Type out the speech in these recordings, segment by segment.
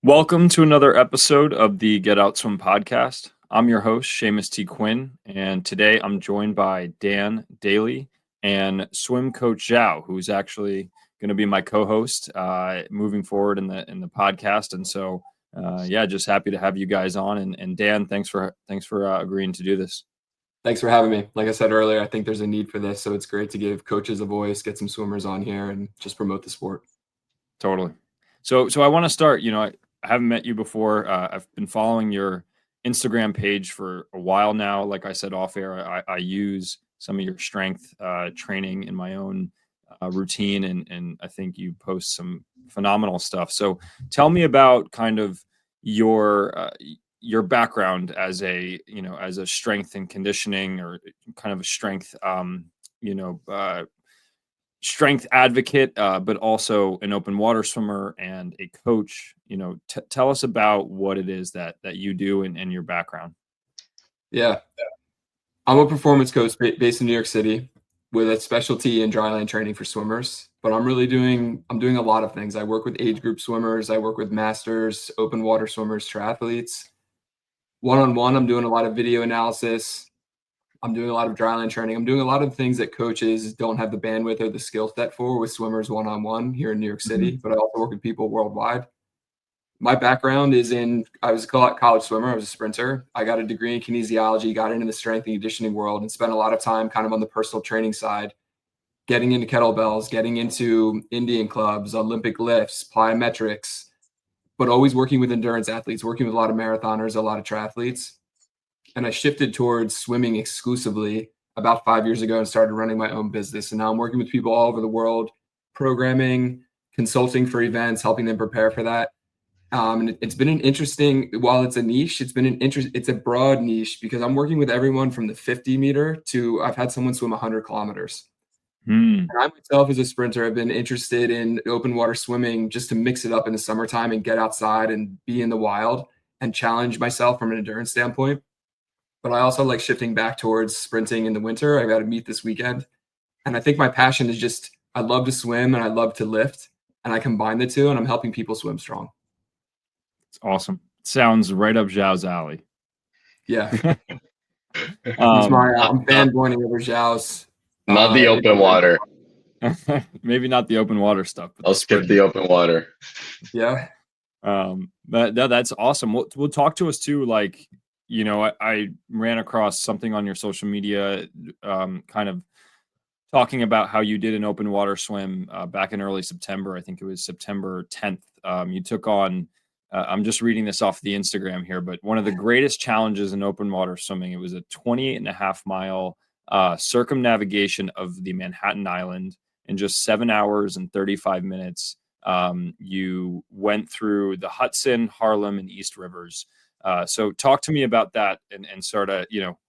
Welcome to another episode of the Get Out Swim podcast. I'm your host, Seamus T. Quinn, and today I'm joined by Dan Daly and swim coach Zhao, who's actually going to be my co-host moving forward in the podcast. And so, just happy to have you guys on. And Dan, thanks for agreeing to do this. Thanks for having me. Like I said earlier, I think there's a need for this, so it's great to give coaches a voice, get some swimmers on here, and just promote the sport. Totally. So I want to start. I haven't met you before. I've been following your Instagram page for a while now. Like I said off air, I use some of your strength training in my own routine, and I think you post some phenomenal stuff. So tell me about kind of your background as a strength and conditioning, or kind of a strength strength advocate, but also an open water swimmer and a coach. Tell us about what it is that you do and your background. Yeah. I'm a performance coach based in New York City with a specialty in dryland training for swimmers. But I'm doing a lot of things. I work with age group swimmers. I work with masters, open water swimmers, triathletes. One-on-one, I'm doing a lot of video analysis. I'm doing a lot of dryland training. I'm doing a lot of things that coaches don't have the bandwidth or the skill set for with swimmers one-on-one here in New York City, but I also work with people worldwide. My background is I was a college swimmer. I was a sprinter. I got a degree in kinesiology, got into the strength and conditioning world, and spent a lot of time kind of on the personal training side, getting into kettlebells, getting into Indian clubs, Olympic lifts, plyometrics, but always working with endurance athletes, working with a lot of marathoners, a lot of triathletes. And I shifted towards swimming exclusively about 5 years ago and started running my own business. And now I'm working with people all over the world, programming, consulting for events, helping them prepare for that. And it's been an interesting, while it's a niche, it's a broad niche because I'm working with everyone from the 50 meter to I've had someone swim 100 kilometers. And I myself, as a sprinter, have been interested in open water swimming just to mix it up in the summertime and get outside and be in the wild and challenge myself from an endurance standpoint. But I also like shifting back towards sprinting in the winter. I got to meet this weekend. And I think my passion is just, I love to swim and I love to lift. And I combine the two and I'm helping people swim strong. It's awesome. Sounds right up Zhao's alley. Yeah. I'm fanboying over Zhao's. Not the open water. Maybe not the open water stuff. But I'll skip the open water. Yeah. But that's awesome. We'll talk to us too. Like, I ran across something on your social media, kind of talking about how you did an open water swim back in early September. I think it was September 10th. You took on, I'm just reading this off the Instagram here, but one of the greatest challenges in open water swimming. It was a 28.5 mile circumnavigation of the Manhattan Island in just 7 hours and 35 minutes. You went through the Hudson, Harlem, and East Rivers. So talk to me about that and sort of,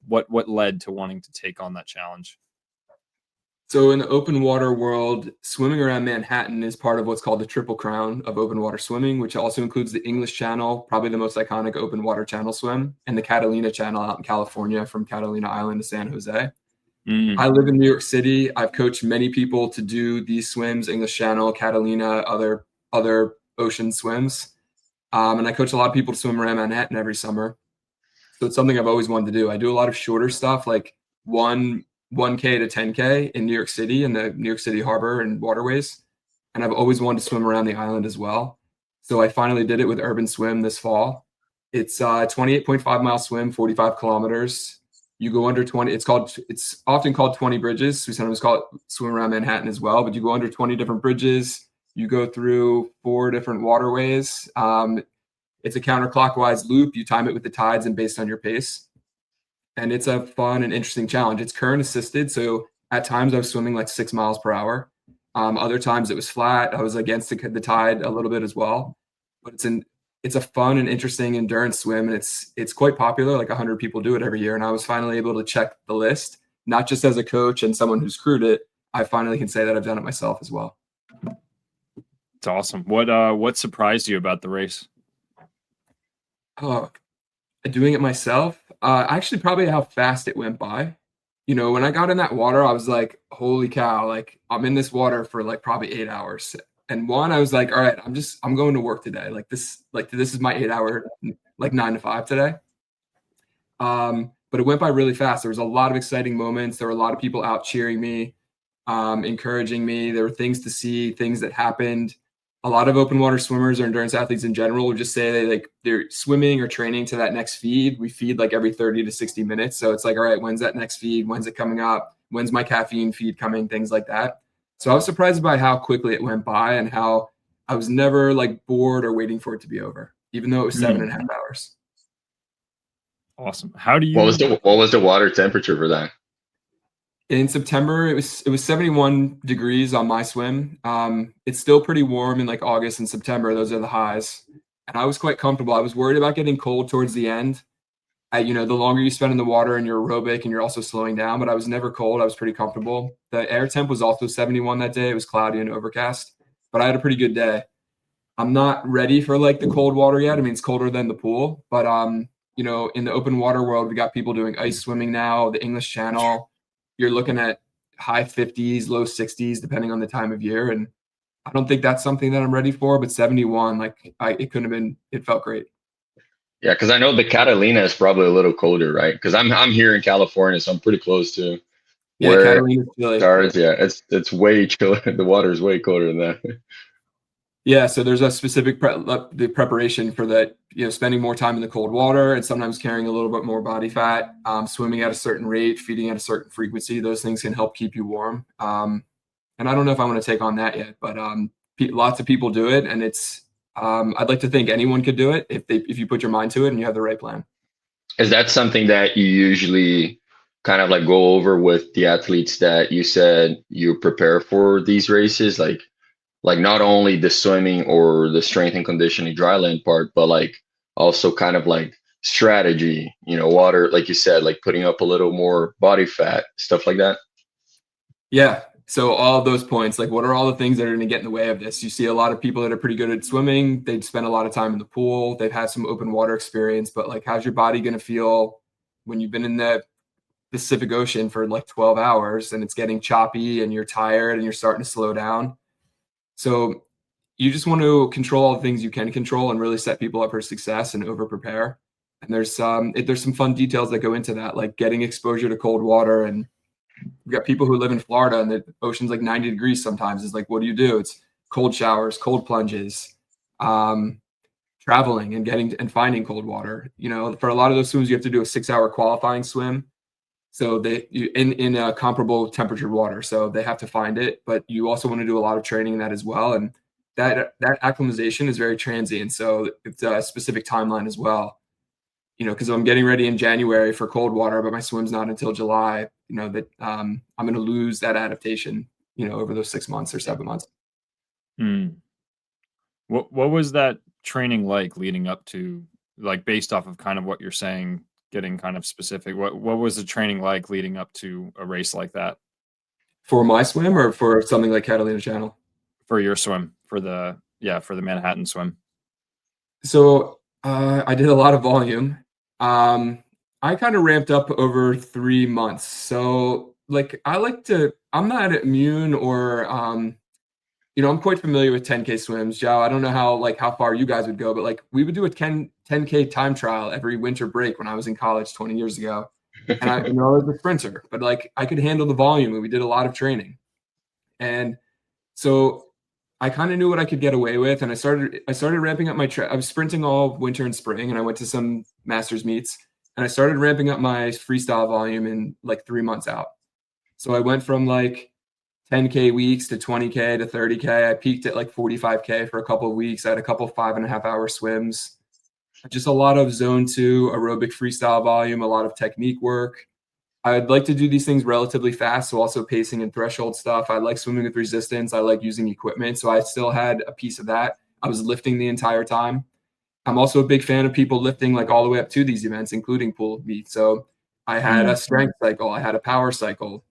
what led to wanting to take on that challenge. So in the open water world, swimming around Manhattan is part of what's called the Triple Crown of open water swimming, which also includes the English Channel, probably the most iconic open water channel swim, and the Catalina Channel out in California from Catalina Island to San Jose. I live in New York City. I've coached many people to do these swims, English Channel, Catalina, other ocean swims. And I coach a lot of people to swim around Manhattan every summer. So it's something I've always wanted to do. I do a lot of shorter stuff like 1K to 10K in New York City in the New York City harbor and waterways. And I've always wanted to swim around the island as well. So I finally did it with Urban Swim this fall. It's a 28.5 mile swim, 45 kilometers. You go under 20. It's often called 20 bridges. We sometimes call it swim around Manhattan as well, but you go under 20 different bridges. You go through 4 different waterways. It's a counterclockwise loop. You time it with the tides and based on your pace. And it's a fun and interesting challenge. It's current assisted. So at times I was swimming like 6 miles per hour. Other times it was flat. I was against the tide a little bit as well. But it's a fun and interesting endurance swim. And it's quite popular. Like 100 people do it every year. And I was finally able to check the list, not just as a coach and someone who's crewed it. I finally can say that I've done it myself as well. It's awesome. What surprised you about the race? Oh, doing it myself. Actually, probably how fast it went by. When I got in that water, I was like, holy cow, like I'm in this water for like probably 8 hours. And one, I was like, all right, I'm going to work today. This is my 8 hour, like 9 to 5 today. But it went by really fast. There was a lot of exciting moments. There were a lot of people out cheering me, encouraging me. There were things to see, things that happened. A lot of open water swimmers or endurance athletes in general would just say they're swimming or training to that next feed. We feed like every 30 to 60 minutes. So it's like, all right, when's that next feed? When's it coming up? When's my caffeine feed coming? Things like that. So I was surprised by how quickly it went by and how I was never like bored or waiting for it to be over, even though it was 7.5 hours. Awesome. How do you? What was the water temperature for that? In September, it was 71 degrees on my swim. It's still pretty warm in like August and September. Those are the highs. And I was quite comfortable. I was worried about getting cold towards the end. The longer you spend in the water and you're aerobic and you're also slowing down, but I was never cold. I was pretty comfortable. The air temp was also 71 that day. It was cloudy and overcast, but I had a pretty good day. I'm not ready for like the cold water yet. I mean, it's colder than the pool, but in the open water world, we got people doing ice swimming now, the English Channel. You're looking at high 50s, low 60s, depending on the time of year. And I don't think that's something that I'm ready for, but 71, it couldn't have been, it felt great. Yeah, because I know the Catalina is probably a little colder, right? Because I'm here in California, so I'm pretty close to where Catalina's chilly. stars. Yeah, it's way chilly. The water is way colder than that. Yeah, so there's a specific the preparation for that. Spending more time in the cold water and sometimes carrying a little bit more body fat, swimming at a certain rate, feeding at a certain frequency. Those things can help keep you warm. And I don't know if I want to take on that yet, but lots of people do it, and it's. I'd like to think anyone could do it if you put your mind to it and you have the right plan. Is that something that you usually kind of like go over with the athletes that you said you prepare for these races? Like not only the swimming or the strength and conditioning dryland part, but like also kind of like strategy, water, like you said, like putting up a little more body fat, stuff like that. Yeah. So all of those points, like what are all the things that are going to get in the way of this? You see a lot of people that are pretty good at swimming. They've spent a lot of time in the pool. They've had some open water experience, but like, how's your body going to feel when you've been in the Pacific Ocean for like 12 hours and it's getting choppy and you're tired and you're starting to slow down? So you just want to control all the things you can control and really set people up for success and over prepare. And there's some fun details that go into that, like getting exposure to cold water. And we've got people who live in Florida and the ocean's like 90 degrees sometimes. It's like, what do? It's cold showers, cold plunges, traveling and getting and finding cold water. For a lot of those swims, you have to do a 6-hour qualifying swim. So in a comparable temperature water. So they have to find it, but you also want to do a lot of training in that as well. And that acclimatization is very transient. So it's a specific timeline as well. Because I'm getting ready in January for cold water, but my swim's not until July, that I'm going to lose that adaptation, over those 6 months or 7 months. What was that training like leading up to, like, based off of kind of what you're saying, getting kind of specific, what was the training like leading up to a race like that? For my swim or for something like Catalina Channel? For your swim, for the Manhattan swim. So I did a lot of volume. I kind of ramped up over 3 months. So I'm not immune or, I'm quite familiar with 10K swims. Joe, I don't know how far you guys would go, but like we would do a 10K time trial every winter break when I was in college 20 years ago. And I was a sprinter, but like I could handle the volume and we did a lot of training. And so I kind of knew what I could get away with. And I started ramping up I was sprinting all winter and spring, and I went to some masters meets, and I started ramping up my freestyle volume in like 3 months out. So I went from like 10K weeks to 20K to 30K. I peaked at like 45K for a couple of weeks. I had a couple 5.5-hour swims, just a lot of zone 2 aerobic freestyle volume, a lot of technique work. I'd like to do these things relatively fast, so also pacing and threshold stuff. I like swimming with resistance. I like using equipment, so I still had a piece of that. I was lifting the entire time. I'm also a big fan of people lifting like all the way up to these events, including pool meet. So I had a strength cycle. I had a power cycle.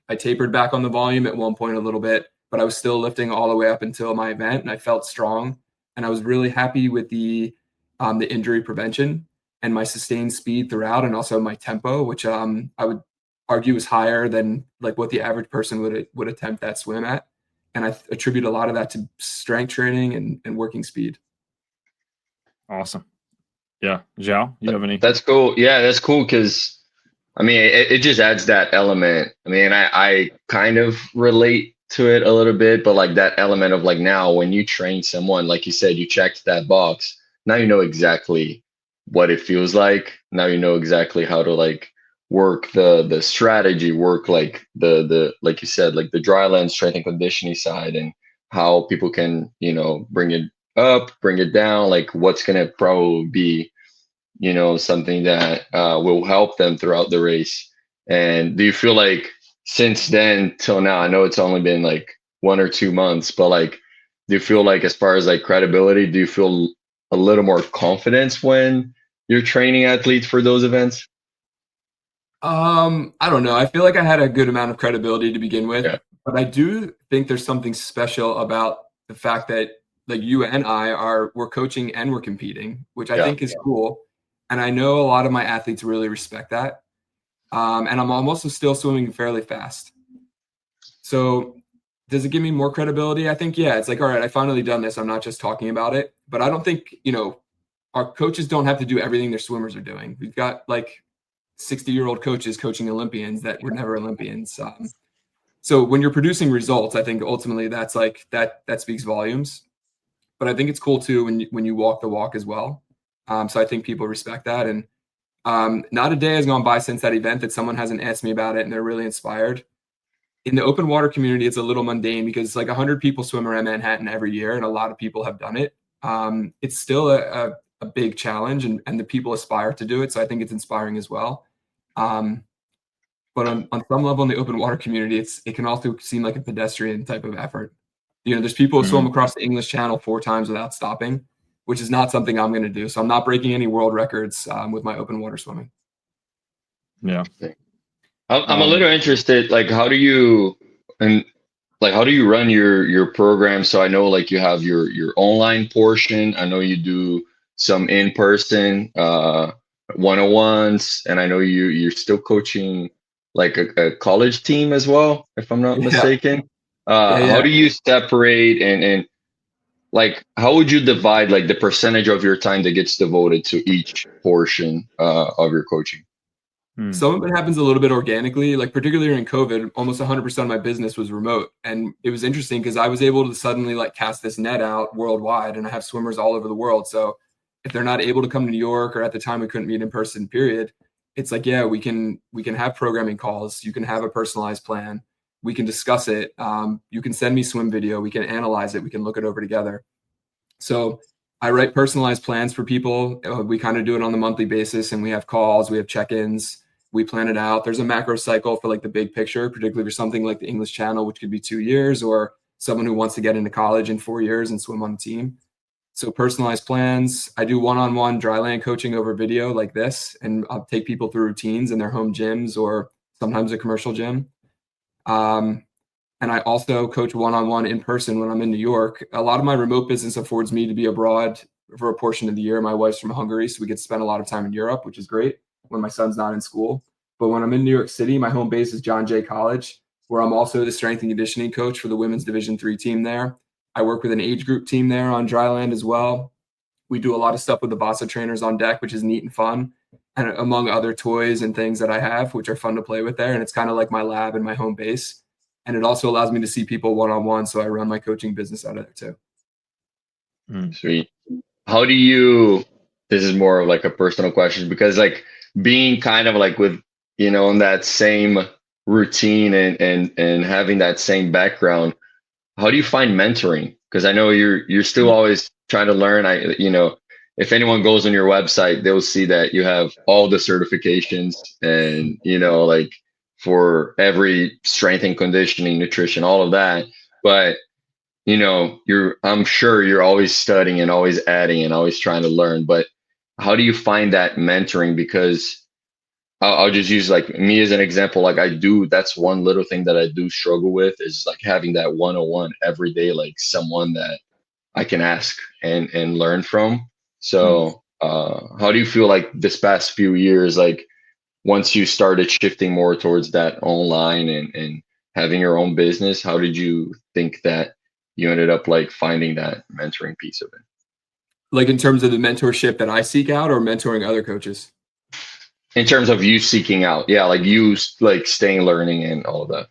I tapered back on the volume at one point a little bit, but I was still lifting all the way up until my event, and I felt strong. And I was really happy with the injury prevention and my sustained speed throughout, and also my tempo, which I would argue is higher than like what the average person would attempt that swim at. And I attribute a lot of that to strength training and working speed. Awesome. Yeah. Zhao, you have any? That's cool. Yeah, that's cool because I mean, it just adds that element. I mean, I kind of relate to it a little bit, but like that element of like now when you train someone, like you said, you checked that box. Now you know exactly what it feels like. Now you know exactly how to like work the strategy, work like the like you said, like the dry land strength and conditioning side, and how people can, you know, bring it up, bring it down, like what's gonna probably be, you know, something that will help them throughout the race. And do you feel like since then till now, I know it's only been like 1 or 2 months, but like, do you feel like as far as like credibility, do you feel a little more confidence when you're training athletes for those events? I don't know. I feel like I had a good amount of credibility to begin with, Yeah. but I do think there's something special about the fact that like you and we're coaching and we're competing, which I Yeah. think is cool. And I know a lot of my athletes really respect that. And I'm also still swimming fairly fast. So does it give me more credibility? I think, yeah, it's like, all right, I finally done this. I'm not just talking about it, but I don't think, our coaches don't have to do everything their swimmers are doing. We've got like 60-year-old coaches coaching Olympians that were never Olympians. So when you're producing results, I think ultimately that's like that speaks volumes. But I think it's cool too when you walk the walk as well. So I think people respect that. And not a day has gone by since that event that someone hasn't asked me about it and they're really inspired. In the open water community, it's a little mundane because like 100 people swim around Manhattan every year, and a lot of people have done it. It's still a big challenge, and the people aspire to do it. So I think it's inspiring as well. But on some level in the open water community, it can also seem like a pedestrian type of effort. There's people who swim across the English Channel 4 times without stopping, which is not something I'm going to do. So I'm not breaking any world records with my open water swimming. Yeah. I'm a little interested, like how do you run your program? So I know like you have your online portion. I know you do some in-person one-on-ones, and I know you're still coaching like a college team as well, if I'm not mistaken. How do you separate and like how would you divide like the percentage of your time that gets devoted to each portion of your coaching? Some of it happens a little bit organically, like particularly during COVID, almost 100% of my business was remote. And it was interesting because I was able to suddenly like cast this net out worldwide, and I have swimmers all over the world. So if they're not able to come to New York, or at the time we couldn't meet in person, period, it's like, yeah, we can have programming calls. You can have a personalized plan. We can discuss it. You can send me swim video. We can analyze it. We can look it over together. So I write personalized plans for people. We kind of do it on the monthly basis, and we have calls, we have check-ins. We plan it out. There's a macro cycle for like the big picture, particularly for something like the English Channel, which could be 2 years, or someone who wants to get into college in 4 years and swim on a team. So personalized plans. I do one-on-one dryland coaching over video like this, and I'll take people through routines in their home gyms or sometimes a commercial gym. And I also coach one-on-one in person when I'm in New York. A lot of my remote business affords me to be abroad for a portion of the year. My wife's from Hungary, so we get to spend a lot of time in Europe, which is great when my son's not in school. But when I'm in New York City, my home base is John Jay College, where I'm also the strength and conditioning coach for the women's Division III team there. I work with an age group team there on dryland as well. We do a lot of stuff with the Vasa trainers on deck, which is neat and fun, and among other toys and things that I have, which are fun to play with there. And it's kind of like my lab and my home base. And it also allows me to see people one-on-one, so I run my coaching business out of there too. Sweet. How do you, this is more of like a personal question, because like being kind of like with, in that same routine and having that same background, how do you find mentoring? Because I know you're still always trying to learn. If anyone goes on your website, they'll see that you have all the certifications and, like for every strength and conditioning, nutrition, all of that. But I'm sure you're always studying and always adding and always trying to learn, but how do you find that mentoring? Because I'll just use like me as an example. Like that's one little thing that I do struggle with is like having that one-on-one every day, like someone that I can ask and learn from. So how do you feel like this past few years, like once you started shifting more towards that online and having your own business, how did you think that you ended up like finding that mentoring piece of it? Like in terms of the mentorship that I seek out, or mentoring other coaches? In terms of you seeking out, yeah, like you like staying learning and all of that.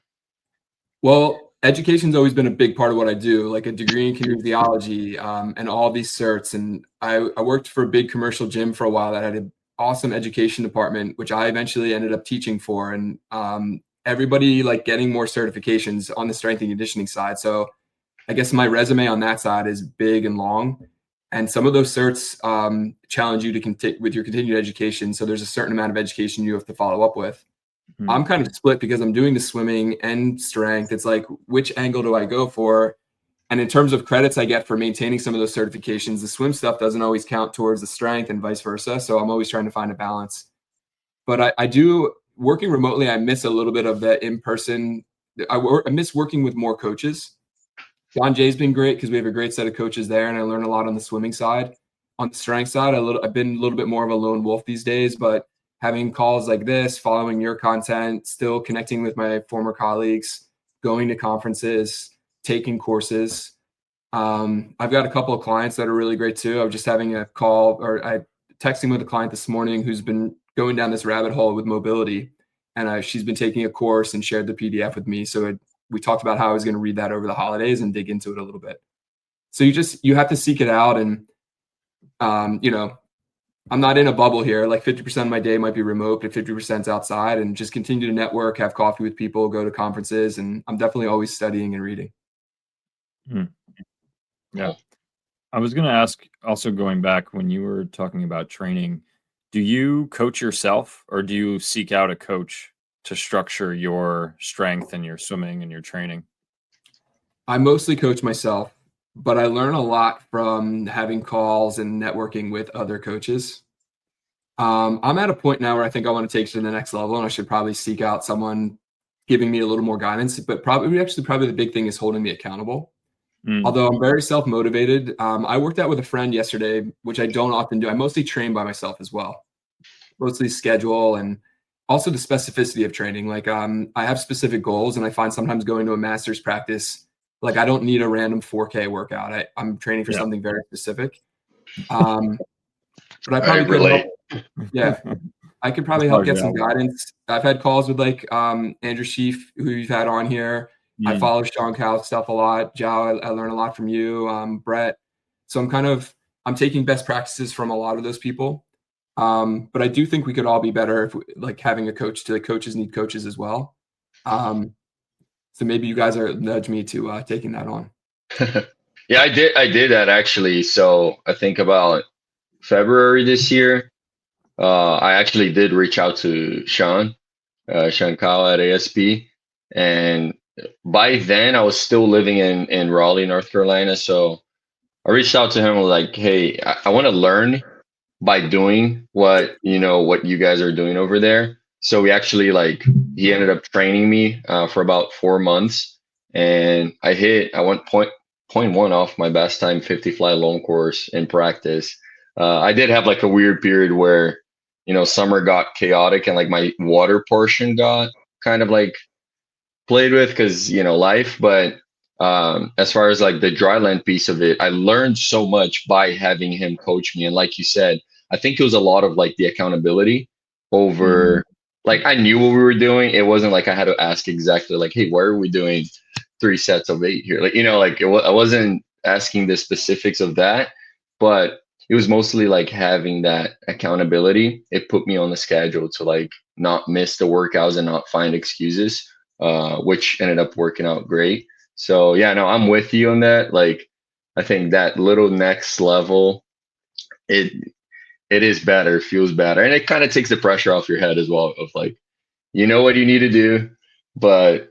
Well, education's always been a big part of what I do, like a degree in kinesiology, and all these certs. And I worked for a big commercial gym for a while that had an awesome education department, which I eventually ended up teaching for. And everybody like getting more certifications on the strength and conditioning side. So I guess my resume on that side is big and long. And some of those certs challenge you to continue with your continued education. So there's a certain amount of education you have to follow up with. I'm kind of split because I'm doing the swimming and strength. It's like, which angle do I go for? And in terms of credits I get for maintaining some of those certifications, the swim stuff doesn't always count towards the strength and vice versa. So I'm always trying to find a balance. But I do, working remotely, I miss a little bit of the in-person. I miss working with more coaches. John Jay's been great because we have a great set of coaches there, and I learn a lot on the swimming side. On the strength side, I've been a little bit more of a lone wolf these days, but having calls like this, following your content, still connecting with my former colleagues, going to conferences, taking courses. I've got a couple of clients that are really great too. I was just having a call, or I texting with a client this morning who's been going down this rabbit hole with mobility, and she's been taking a course and shared the PDF with me. So we talked about how I was going to read that over the holidays and dig into it a little bit. So you have to seek it out. And, I'm not in a bubble here. Like 50% of my day might be remote, but 50% is outside, and just continue to network, have coffee with people, go to conferences. And I'm definitely always studying and reading. Yeah. I was going to ask, also going back when you were talking about training, do you coach yourself, or do you seek out a coach to structure your strength and your swimming and your training? I mostly coach myself, but I learn a lot from having calls and networking with other coaches. I'm at a point now where I think I want to take it to the next level, and I should probably seek out someone giving me a little more guidance. But probably the big thing is holding me accountable. Although I'm very self-motivated. I worked out with a friend yesterday, which I don't often do. I mostly train by myself as well, mostly schedule and also the specificity of training. Like I have specific goals, and I find sometimes going to a master's practice, like I don't need a random 4K workout. I'm training for something very specific. But I probably could help. Yeah, I could probably help get some guidance. I've had calls with like Andrew Sheaf, who you've had on here. I follow Sean Cow's stuff a lot. Joe, I learn a lot from you, Brett. So I'm taking best practices from a lot of those people. But I do think we could all be better if like having a coach. The coaches need coaches as well. So maybe you guys are nudge me to taking that on. Yeah, I did that actually. So I think about February this year, I actually did reach out to Sean Cow at ASP, and by then I was still living in Raleigh, North Carolina. So I reached out to him, like, hey, I want to learn by doing what you guys are doing over there. So we actually he ended up training me for about 4 months, and I went point one off my best time 50 fly long course in practice. I did have like a weird period where summer got chaotic, and like my water portion got kind of like played with because life. But as far as like the dryland piece of it, I learned so much by having him coach me. And like you said, I think it was a lot of like the accountability over like I knew what we were doing. It wasn't like I had to ask exactly like, hey, why are we doing 3 sets of 8 here? Like, I wasn't asking the specifics of that, but it was mostly like having that accountability. It put me on the schedule to like not miss the workouts and not find excuses, which ended up working out great. So yeah, no, I'm with you on that. Like, I think that little next level, it is better, feels better, and it kind of takes the pressure off your head as well. Of like, you know what you need to do, but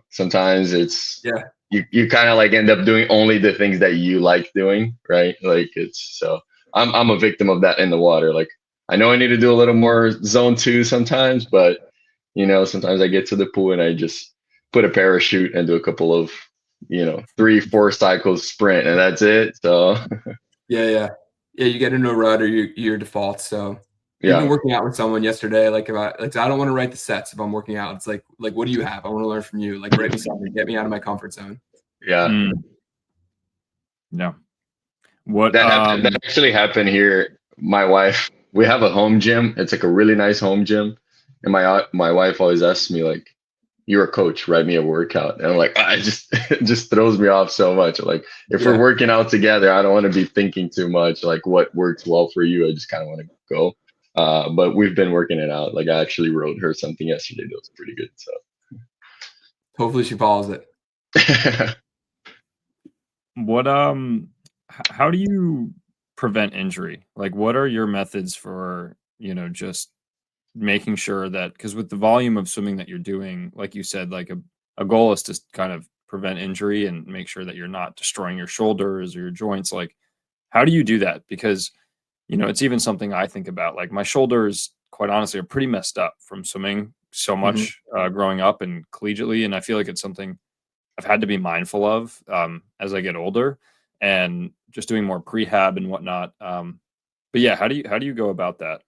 sometimes it's you kind of like end up doing only the things that you like doing, right? Like I'm a victim of that in the water. Like I know I need to do a little more zone 2 sometimes, but sometimes I get to the pool and I just put a parachute and do a couple of 3-4 cycles sprint, and that's it. So yeah, you get into a rut or your default. So Even Yeah. working out with someone yesterday, like I don't want to write the sets if I'm working out. It's like what do you have? I want to learn from you. Like write me something, get me out of my comfort zone. Yeah. Yeah. What That actually happened here. My wife, we have a home gym. It's like a really nice home gym. And my wife always asks me like, "You're a coach, write me a workout." And I'm like, I just it just throws me off so much. Like if we're working out together, I don't want to be thinking too much like what works well for you. I just kind of want to go. But we've been working it out. Like I actually wrote her something yesterday that was pretty good. So hopefully she follows it. what how do you prevent injury? Like what are your methods for, just making sure that, because with the volume of swimming that you're doing, like you said, like a goal is to kind of prevent injury and make sure that you're not destroying your shoulders or your joints. Like how do you do that? Because it's even something I think about. Like my shoulders, quite honestly, are pretty messed up from swimming so much growing up and collegiately, and I feel like it's something I've had to be mindful of as I get older, and just doing more prehab and whatnot. But yeah, how do you go about that?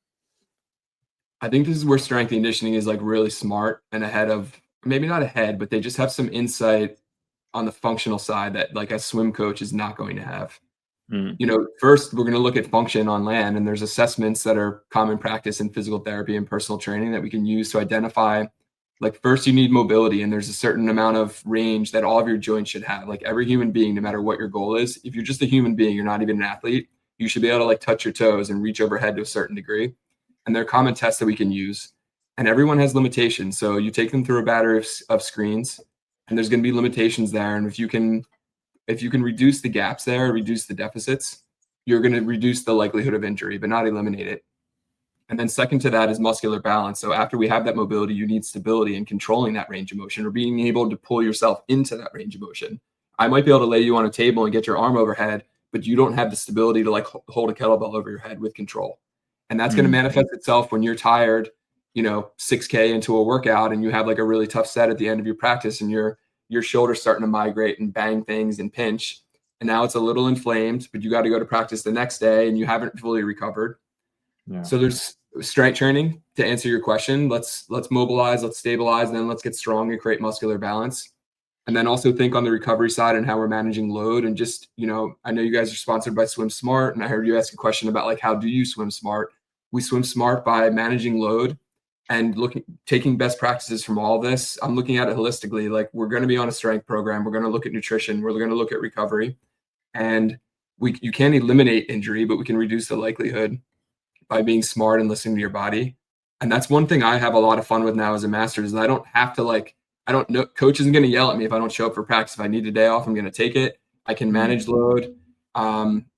I think this is where strength and conditioning is like really smart and ahead of, maybe not ahead, but they just have some insight on the functional side that like a swim coach is not going to have. Mm, First we're going to look at function on land, and there's assessments that are common practice in physical therapy and personal training that we can use to identify, like first you need mobility, and there's a certain amount of range that all of your joints should have. Like every human being, no matter what your goal is, if you're just a human being, you're not even an athlete, you should be able to like touch your toes and reach overhead to a certain degree. And they're common tests that we can use, and everyone has limitations. So you take them through a battery of screens, and there's going to be limitations there. And if you can reduce the gaps there, reduce the deficits, you're going to reduce the likelihood of injury, but not eliminate it. And then second to that is muscular balance. So after we have that mobility, you need stability in controlling that range of motion, or being able to pull yourself into that range of motion. I might be able to lay you on a table and get your arm overhead, but you don't have the stability to like hold a kettlebell over your head with control. And that's going to manifest itself when you're tired, 6K into a workout, and you have like a really tough set at the end of your practice, and your shoulder's starting to migrate and bang things and pinch. And now it's a little inflamed, but you got to go to practice the next day and you haven't fully recovered. yeah. So there's strength training to answer your question. Let's mobilize, let's stabilize, and then let's get strong and create muscular balance. And then also think on the recovery side and how we're managing load. And just, I know you guys are sponsored by Swim Smart, and I heard you ask a question about like, how do you swim smart? We swim smart by managing load and taking best practices from all this. I'm looking at it holistically. Like we're going to be on a strength program. We're going to look at nutrition. We're going to look at recovery, and you can't eliminate injury, but we can reduce the likelihood by being smart and listening to your body. And that's one thing I have a lot of fun with now as a master, is I don't have to I don't know, coach isn't going to yell at me if I don't show up for practice. If I need a day off, I'm going to take it. I can manage load.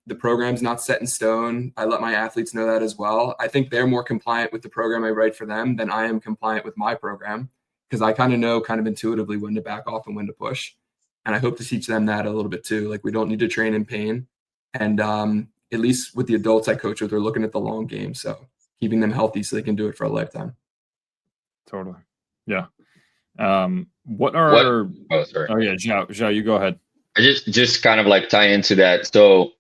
The program's not set in stone. I let my athletes know that as well. I think they're more compliant with the program I write for them than I am compliant with my program, because I kind of know intuitively when to back off and when to push. And I hope to teach them that a little bit too. Like we don't need to train in pain. And at least with the adults I coach with, they're looking at the long game. So keeping them healthy so they can do it for a lifetime. Totally. Yeah. What? Oh Sorry. yeah, Zhao, you go ahead. I just kind of like tie into that. So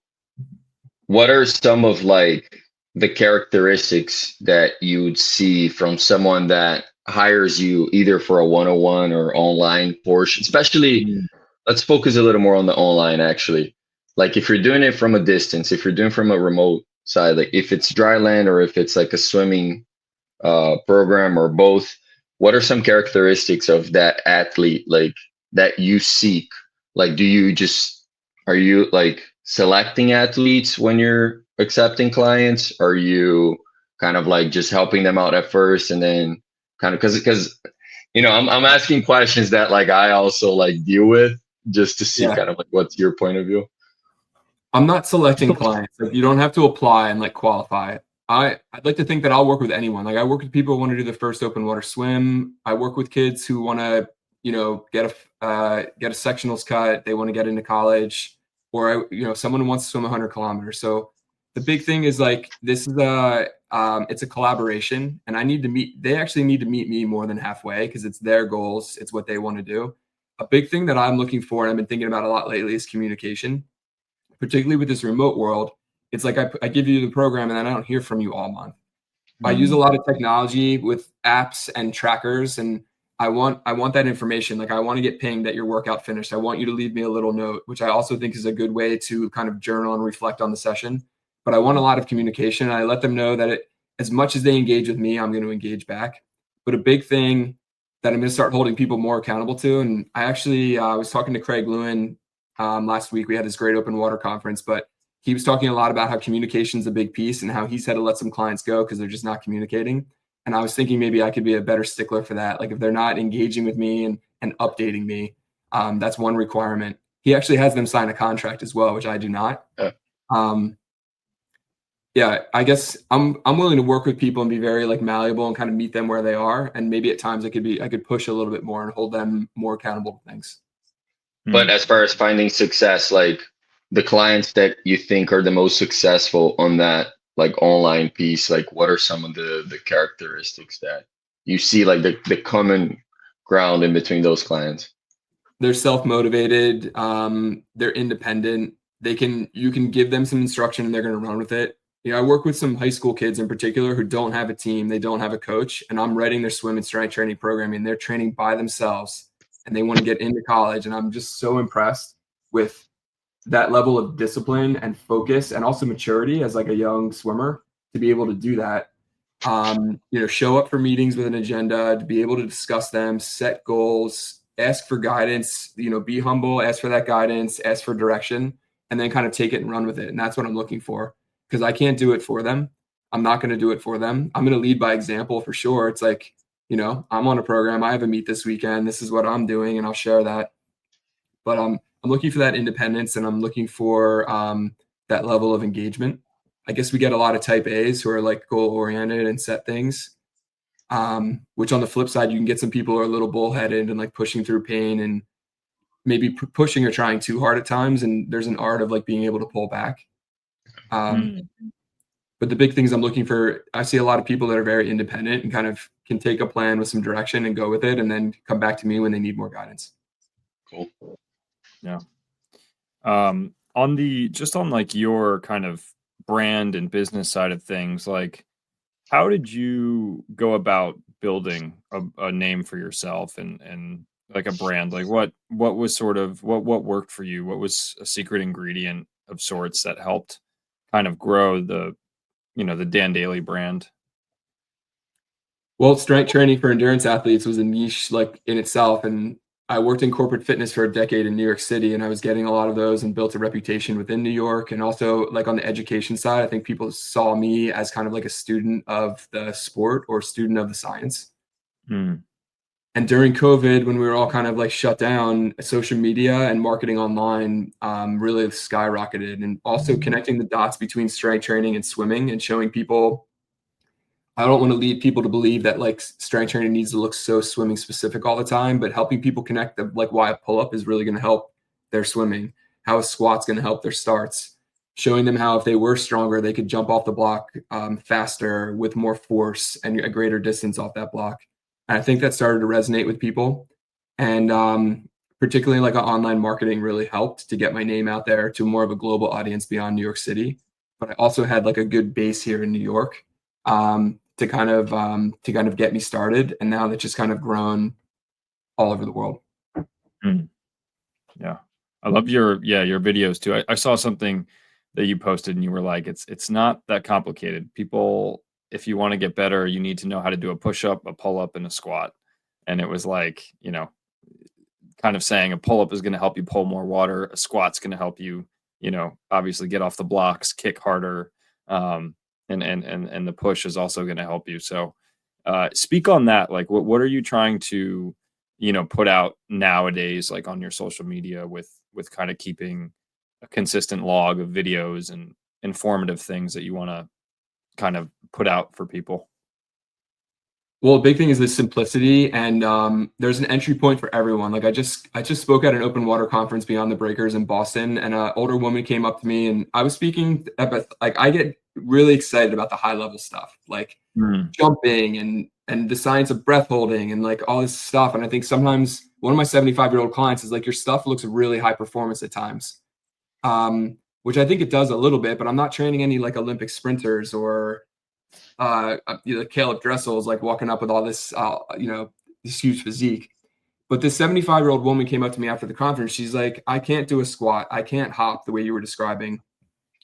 what are some of like the characteristics that you would see from someone that hires you either for a one-on-one or online portion? Especially, let's focus a little more on the online actually. Like if you're doing it from a distance, if you're doing from a remote side, like if it's dry land or if it's like a swimming program or both, what are some characteristics of that athlete like that you seek? Like are you like selecting athletes when you're accepting clients? Are you kind of like just helping them out at first and then kind of because I'm asking questions that like I also like deal with, just to see kind of like what's your point of view. I'm not selecting clients. Like you don't have to apply and like qualify. I'd like to think that I'll work with anyone. Like I work with people who want to do their first open water swim. I work with kids who want to, get a sectionals cut. They want to get into college, or someone who wants to swim 100 kilometers. So the big thing is like this is it's a collaboration, and they actually need to meet me more than halfway, because it's their goals. It's what they want to do. A big thing that I'm looking for, and I've been thinking about a lot lately, is communication, particularly with this remote world. It's like I give you the program and then I don't hear from you all month. I use a lot of technology with apps and trackers, and I want that information. Like I want to get pinged that your workout finished. I want you to leave me a little note, which I also think is a good way to kind of journal and reflect on the session. But I want a lot of communication. And I let them know that as much as they engage with me, I'm going to engage back. But a big thing that I'm going to start holding people more accountable to, and I actually was talking to Craig Lewin last week. We had this great open water conference, but he was talking a lot about how communication is a big piece and how he's had to let some clients go because they're just not communicating. And I was thinking maybe I could be a better stickler for that. Like if they're not engaging with me and updating me, that's one requirement. He actually has them sign a contract as well, which I do not. Yeah, I guess I'm willing to work with people and be very like malleable and kind of meet them where they are. And maybe at times I could push a little bit more and hold them more accountable to things. But as far as finding success, like the clients that you think are the most successful on that like online piece, like what are some of the characteristics that you see like the common ground in between those clients? They're self-motivated, they're independent, you can give them some instruction and they're going to run with it. I work with some high school kids in particular who don't have a team, they don't have a coach, and I'm writing their swim and strength training program and they're training by themselves and they want to get into college. And I'm just so impressed with that level of discipline and focus and also maturity as like a young swimmer to be able to do that. Show up for meetings with an agenda, to be able to discuss them, set goals, ask for guidance, be humble, ask for that guidance, ask for direction, and then kind of take it and run with it. And that's what I'm looking for, because I can't do it for them. I'm not going to do it for them. I'm going to lead by example for sure. It's like, I'm on a program. I have a meet this weekend. This is what I'm doing, and I'll share that. But I'm looking for that independence, and I'm looking for that level of engagement. I guess we get a lot of type A's who are like goal oriented and set things, which on the flip side, you can get some people who are a little bullheaded and like pushing through pain and maybe pushing or trying too hard at times. And there's an art of like being able to pull back. But the big things I'm looking for, I see a lot of people that are very independent and kind of can take a plan with some direction and go with it and then come back to me when they need more guidance. Cool. Yeah. On like your kind of brand and business side of things, like how did you go about building a name for yourself and like a brand? Like what was sort of what worked for you? What was a secret ingredient of sorts that helped kind of grow the Dan Daly brand? Well, strength training for endurance athletes was a niche like in itself. And I worked in corporate fitness for a decade in New York City, and I was getting a lot of those and built a reputation within New York. And also like on the education side, I think people saw me as kind of like a student of the sport or student of the science. And during COVID, when we were all kind of like shut down, social media and marketing online really skyrocketed. And also connecting the dots between strength training and swimming and showing people, I don't want to lead people to believe that like strength training needs to look so swimming specific all the time, but helping people connect like why a pull-up is really going to help their swimming, how a squat's going to help their starts, showing them how if they were stronger, they could jump off the block faster with more force and a greater distance off that block. And I think that started to resonate with people. And particularly like online marketing really helped to get my name out there to more of a global audience beyond New York City. But I also had like a good base here in New York to kind of get me started. And now that's just kind of grown all over the world. Yeah. I love your videos too. I saw something that you posted and you were like, it's not that complicated. People, if you want to get better, you need to know how to do a push-up, a pull-up, and a squat. And it was like, kind of saying a pull-up is going to help you pull more water. A squat's going to help you, obviously get off the blocks, kick harder. And the push is also going to help you. So speak on that. Like what are you trying to, put out nowadays, like on your social media with kind of keeping a consistent log of videos and informative things that you want to kind of put out for people? Well, a big thing is the simplicity, and there's an entry point for everyone. Like I just spoke at an open water conference Beyond the Breakers in Boston, and an older woman came up to me, and I was speaking about like I get really excited about the high level stuff, like jumping and the science of breath holding and like all this stuff. And I think sometimes one of my 75-year-old clients is like, your stuff looks really high performance at times, which I think it does a little bit, but I'm not training any like Olympic sprinters or Caleb Dressel is like walking up with all this, this huge physique. But this 75-year-old woman came up to me after the conference. She's like, I can't do a squat. I can't hop the way you were describing.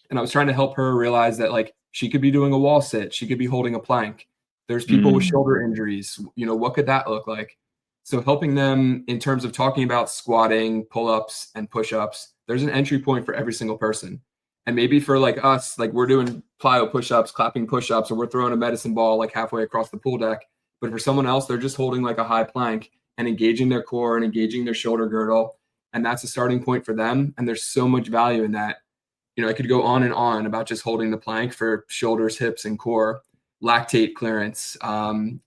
And I was trying to help her realize that like she could be doing a wall sit. She could be holding a plank. There's people with shoulder injuries. What could that look like? So helping them in terms of talking about squatting, pull-ups, and push-ups, there's an entry point for every single person. And maybe for like us, like we're doing plyo push-ups, clapping push-ups, or we're throwing a medicine ball like halfway across the pool deck. But for someone else, they're just holding like a high plank and engaging their core and engaging their shoulder girdle. And that's a starting point for them. And there's so much value in that. I could go on and on about just holding the plank for shoulders, hips, and core, lactate clearance,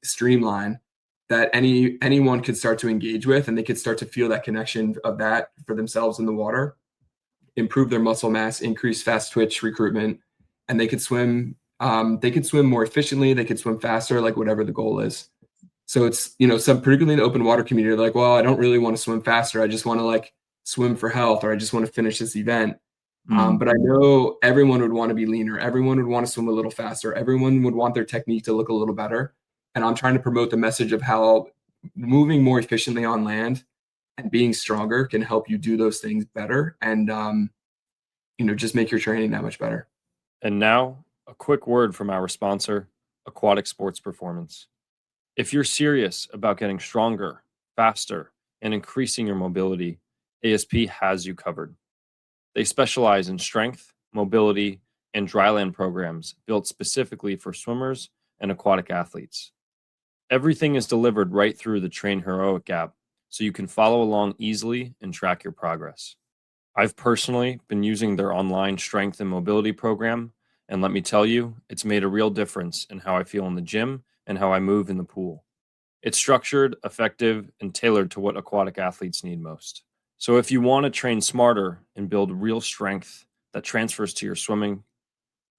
streamline, that anyone could start to engage with, and they could start to feel that connection of that for themselves in the water, improve their muscle mass, increase fast twitch recruitment, and they could swim. They could swim more efficiently. They could swim faster, like whatever the goal is. So it's, some particularly in the open water community, like, well, I don't really want to swim faster. I just want to like swim for health, or I just want to finish this event. But I know everyone would want to be leaner. Everyone would want to swim a little faster. Everyone would want their technique to look a little better. And I'm trying to promote the message of how moving more efficiently on land and being stronger can help you do those things better and, just make your training that much better. And now a quick word from our sponsor, Aquatic Sports Performance. If you're serious about getting stronger, faster, and increasing your mobility, ASP has you covered. They specialize in strength, mobility, and dryland programs built specifically for swimmers and aquatic athletes. Everything is delivered right through the Train Heroic app, so you can follow along easily and track your progress. I've personally been using their online strength and mobility program, and let me tell you, it's made a real difference in how I feel in the gym and how I move in the pool. It's structured, effective, and tailored to what aquatic athletes need most. So if you want to train smarter and build real strength that transfers to your swimming,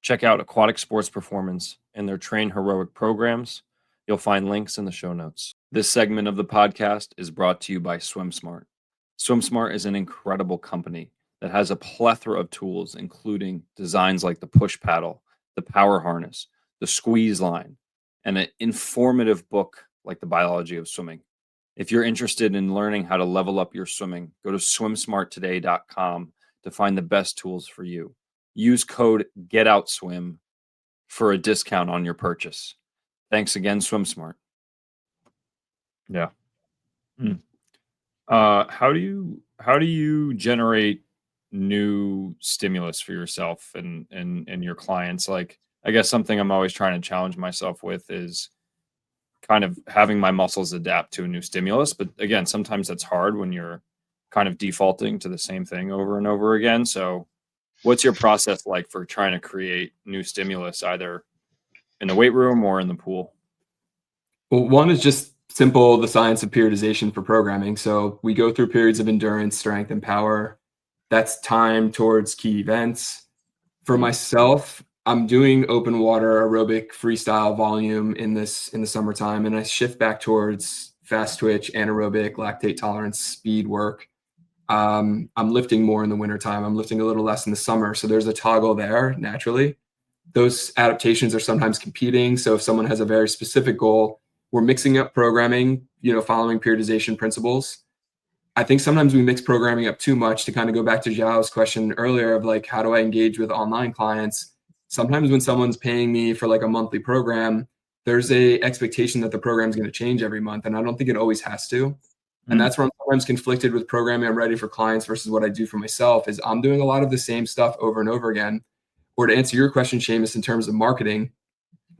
check out Aquatic Sports Performance and their Train Heroic programs. You'll find links in the show notes. This segment of the podcast is brought to you by SwimSmart. SwimSmart is an incredible company that has a plethora of tools, including designs like the push paddle, the power harness, the squeeze line, and an informative book like The Biology of Swimming. If you're interested in learning how to level up your swimming, go to swimsmarttoday.com to find the best tools for you. Use code GETOUTSWIM for a discount on your purchase. Thanks again, SwimSmart. Yeah. How do you generate new stimulus for yourself and your clients? Like, I guess something I'm always trying to challenge myself with is kind of having my muscles adapt to a new stimulus. But again, sometimes that's hard when you're kind of defaulting to the same thing over and over again. So what's your process like for trying to create new stimulus, either in the weight room or in the pool? Well, one is just simple, the science of periodization for programming. So we go through periods of endurance, strength, and power. That's time towards key events. For myself, I'm doing open water aerobic freestyle volume in the summertime, and I shift back towards fast twitch, anaerobic, lactate tolerance, speed work. I'm lifting more in the wintertime. I'm lifting a little less in the summer. So there's a toggle there naturally. Those adaptations are sometimes competing. So if someone has a very specific goal, we're mixing up programming, following periodization principles. I think sometimes we mix programming up too much, to kind of go back to Zhao's question earlier of like, how do I engage with online clients? Sometimes when someone's paying me for like a monthly program, there's a expectation that the program is going to change every month. And I don't think it always has to. And that's where I'm sometimes conflicted with programming I'm ready for clients versus what I do for myself. Is I'm doing a lot of the same stuff over and over again. Or to answer your question, Seamus, in terms of marketing,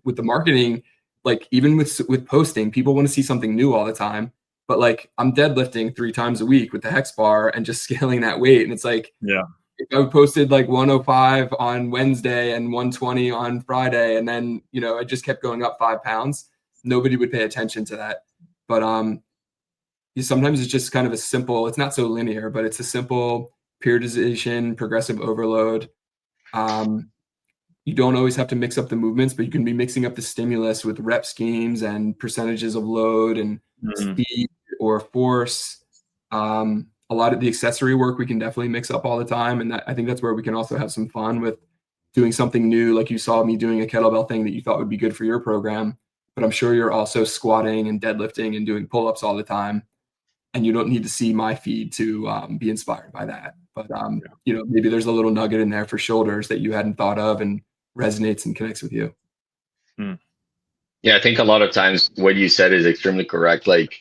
with the marketing, like even with posting, people want to see something new all the time. But like I'm deadlifting 3 times a week with the hex bar and just scaling that weight. And it's like, yeah, if I posted like 105 on Wednesday and 120 on Friday, and then, it just kept going up 5 pounds, nobody would pay attention to that. But sometimes it's just kind of it's not so linear, but it's a simple periodization, progressive overload. You don't always have to mix up the movements, but you can be mixing up the stimulus with rep schemes and percentages of load and speed or force. A lot of the accessory work we can definitely mix up all the time. And I think that's where we can also have some fun with doing something new, like you saw me doing a kettlebell thing that you thought would be good for your program, but I'm sure you're also squatting and deadlifting and doing pull-ups all the time, and you don't need to see my feed to be inspired by that. But maybe there's a little nugget in there for shoulders that you hadn't thought of and resonates and connects with you. Yeah, I think a lot of times what you said is extremely correct. Like,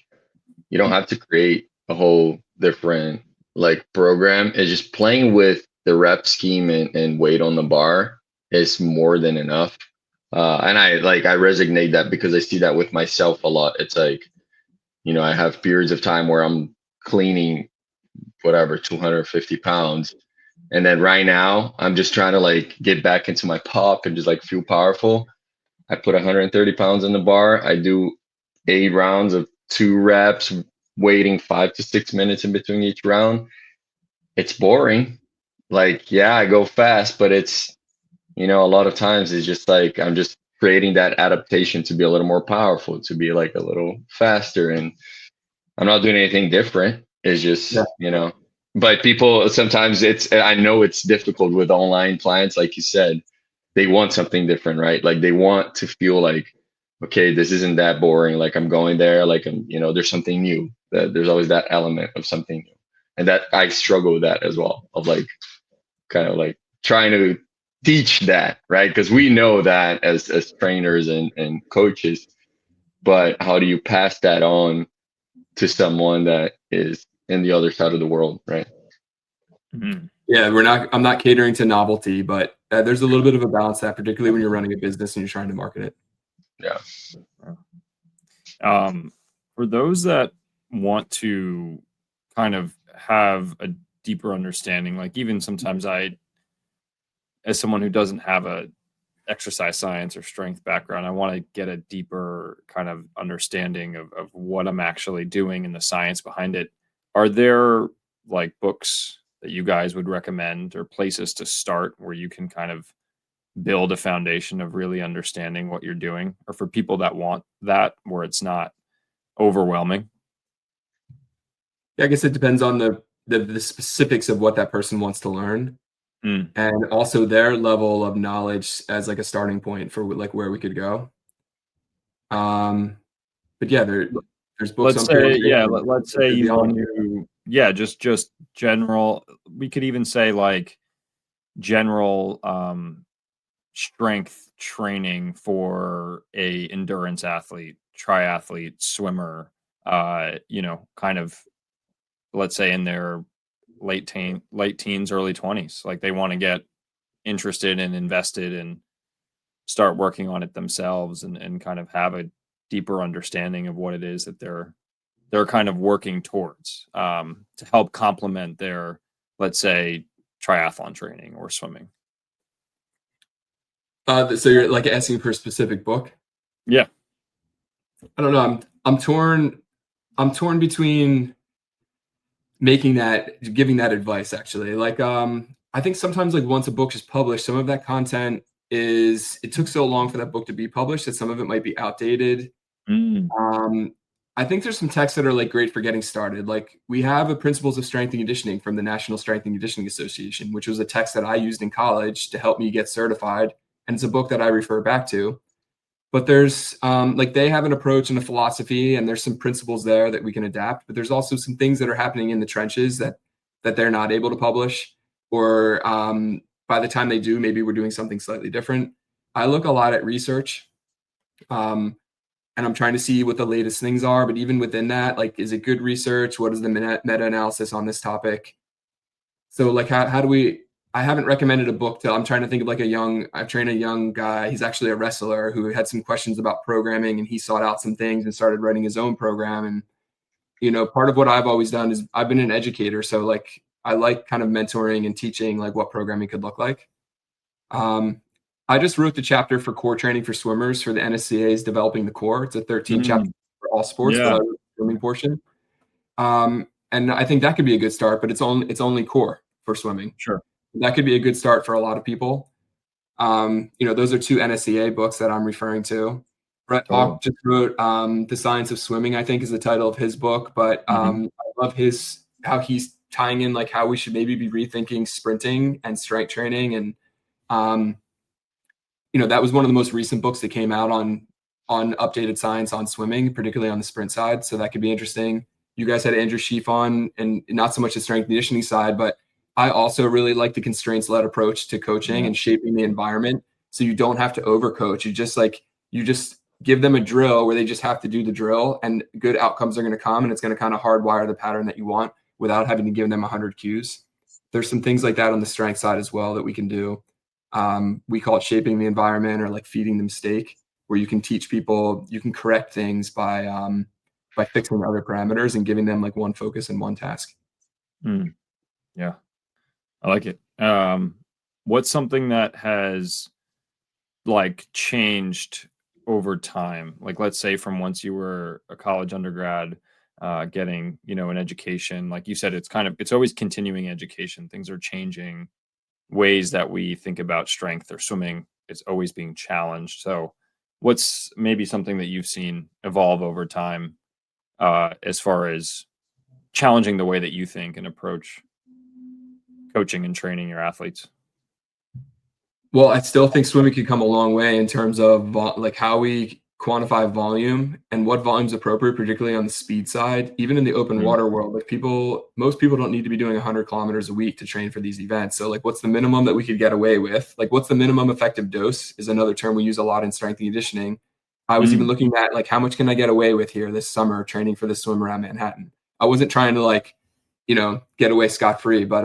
you don't have to create a whole different like program. It's just playing with the rep scheme and weight on the bar is more than enough. And I resonate that because I see that with myself a lot. It's like, I have periods of time where I'm cleaning whatever 250 pounds, and then right now I'm just trying to like get back into my pop and just like feel powerful. I put 130 pounds in the bar. I do 8 rounds of 2 reps, waiting 5 to 6 minutes in between each round. It's boring. Like, yeah, I go fast, but it's, a lot of times it's just like I'm just creating that adaptation to be a little more powerful, to be like a little faster. And I'm not doing anything different. It's just, but people sometimes I know it's difficult with online clients, like you said. They want something different, right? Like they want to feel like, okay, this isn't that boring. Like I'm going there, like there's something new. There's always that element of something new. And that I struggle with that as well, of like kind of like trying to teach that, right? Because we know that as trainers and coaches, but how do you pass that on to someone that is in the other side of the world, right? Yeah, I'm not catering to novelty, but there's a little bit of a balance that, particularly when you're running a business and you're trying to market it. Yeah. For those that want to kind of have a deeper understanding, like even sometimes as someone who doesn't have a exercise science or strength background, I want to get a deeper kind of understanding of what I'm actually doing and the science behind it. Are there like books that you guys would recommend or places to start where you can kind of build a foundation of really understanding what you're doing, or for people that want that where it's not overwhelming? Yeah, I guess it depends on the specifics of what that person wants to learn. And also their level of knowledge as like a starting point for like where we could go. But yeah, there's books. Let's say you want to, just general. We could even say like general strength training for a endurance athlete, triathlete, swimmer. Kind of, let's say in their late teens, early 20s, like they want to get interested and invested and start working on it themselves and kind of have a deeper understanding of what it is that they're kind of working towards, to help complement their, let's say, triathlon training or swimming. So you're like asking for a specific book? Yeah. I don't know. I'm torn between giving that advice, actually. Like, I think sometimes like once a book is published, some of that content it took so long for that book to be published that some of it might be outdated. I think there's some texts that are like great for getting started. Like we have a Principles of Strength and Conditioning from the National Strength and Conditioning Association, which was a text that I used in college to help me get certified. And it's a book that I refer back to. But there's like they have an approach and a philosophy, and there's some principles there that we can adapt. But there's also some things that are happening in the trenches that they're not able to publish, or by the time they do, maybe we're doing something slightly different. I look a lot at research, and I'm trying to see what the latest things are. But even within that, like, is it good research? What is the meta-analysis on this topic? So like, how do we? I haven't recommended a book I'm trying to think of like I've trained a young guy. He's actually a wrestler who had some questions about programming, and he sought out some things and started writing his own program. And, part of what I've always done is I've been an educator. So like, I like kind of mentoring and teaching like what programming could look like. I just wrote the chapter for core training for swimmers for the NSCA's Developing the Core. It's a 13 chapter for all sports, but I wrote the swimming portion. And I think that could be a good start, but it's only core for swimming. Sure. That could be a good start for a lot of people. Those are 2 NSCA books that I'm referring to. Brett Hawk just wrote The Science of Swimming, I think is the title of his book. But I love how he's tying in like how we should maybe be rethinking sprinting and strength training and That was one of the most recent books that came out on updated science on swimming, particularly on the sprint side. So that could be interesting. You guys had Andrew Sheaf on, and not so much the strength conditioning side, but I also really like the constraints-led approach to coaching and shaping the environment. So you don't have to overcoach. You just give them a drill where they just have to do the drill, and good outcomes are going to come, and it's going to kind of hardwire the pattern that you want without having to give them 100 cues. There's some things like that on the strength side as well that we can do. We call it shaping the environment, or like feeding the mistake, where you can teach people, you can correct things by fixing other parameters and giving them like one focus and one task. Yeah, I like it. What's something that has like changed over time? Like, let's say from once you were a college undergrad, getting, an education, like you said, it's always continuing education. Things are changing. Ways that we think about strength or swimming is always being challenged. So what's maybe something that you've seen evolve over time, as far as challenging the way that you think and approach coaching and training your athletes? Well, I still think swimming could come a long way in terms of like how we quantify volume and what volume is appropriate, particularly on the speed side. Even in the open water world, like most people don't need to be doing 100 kilometers a week to train for these events. So like, what's the minimum that we could get away with? Like, what's the minimum effective dose is another term we use a lot in strength and conditioning. I was even looking at like, how much can I get away with here this summer training for the swim around Manhattan? I wasn't trying to like, get away scot-free, but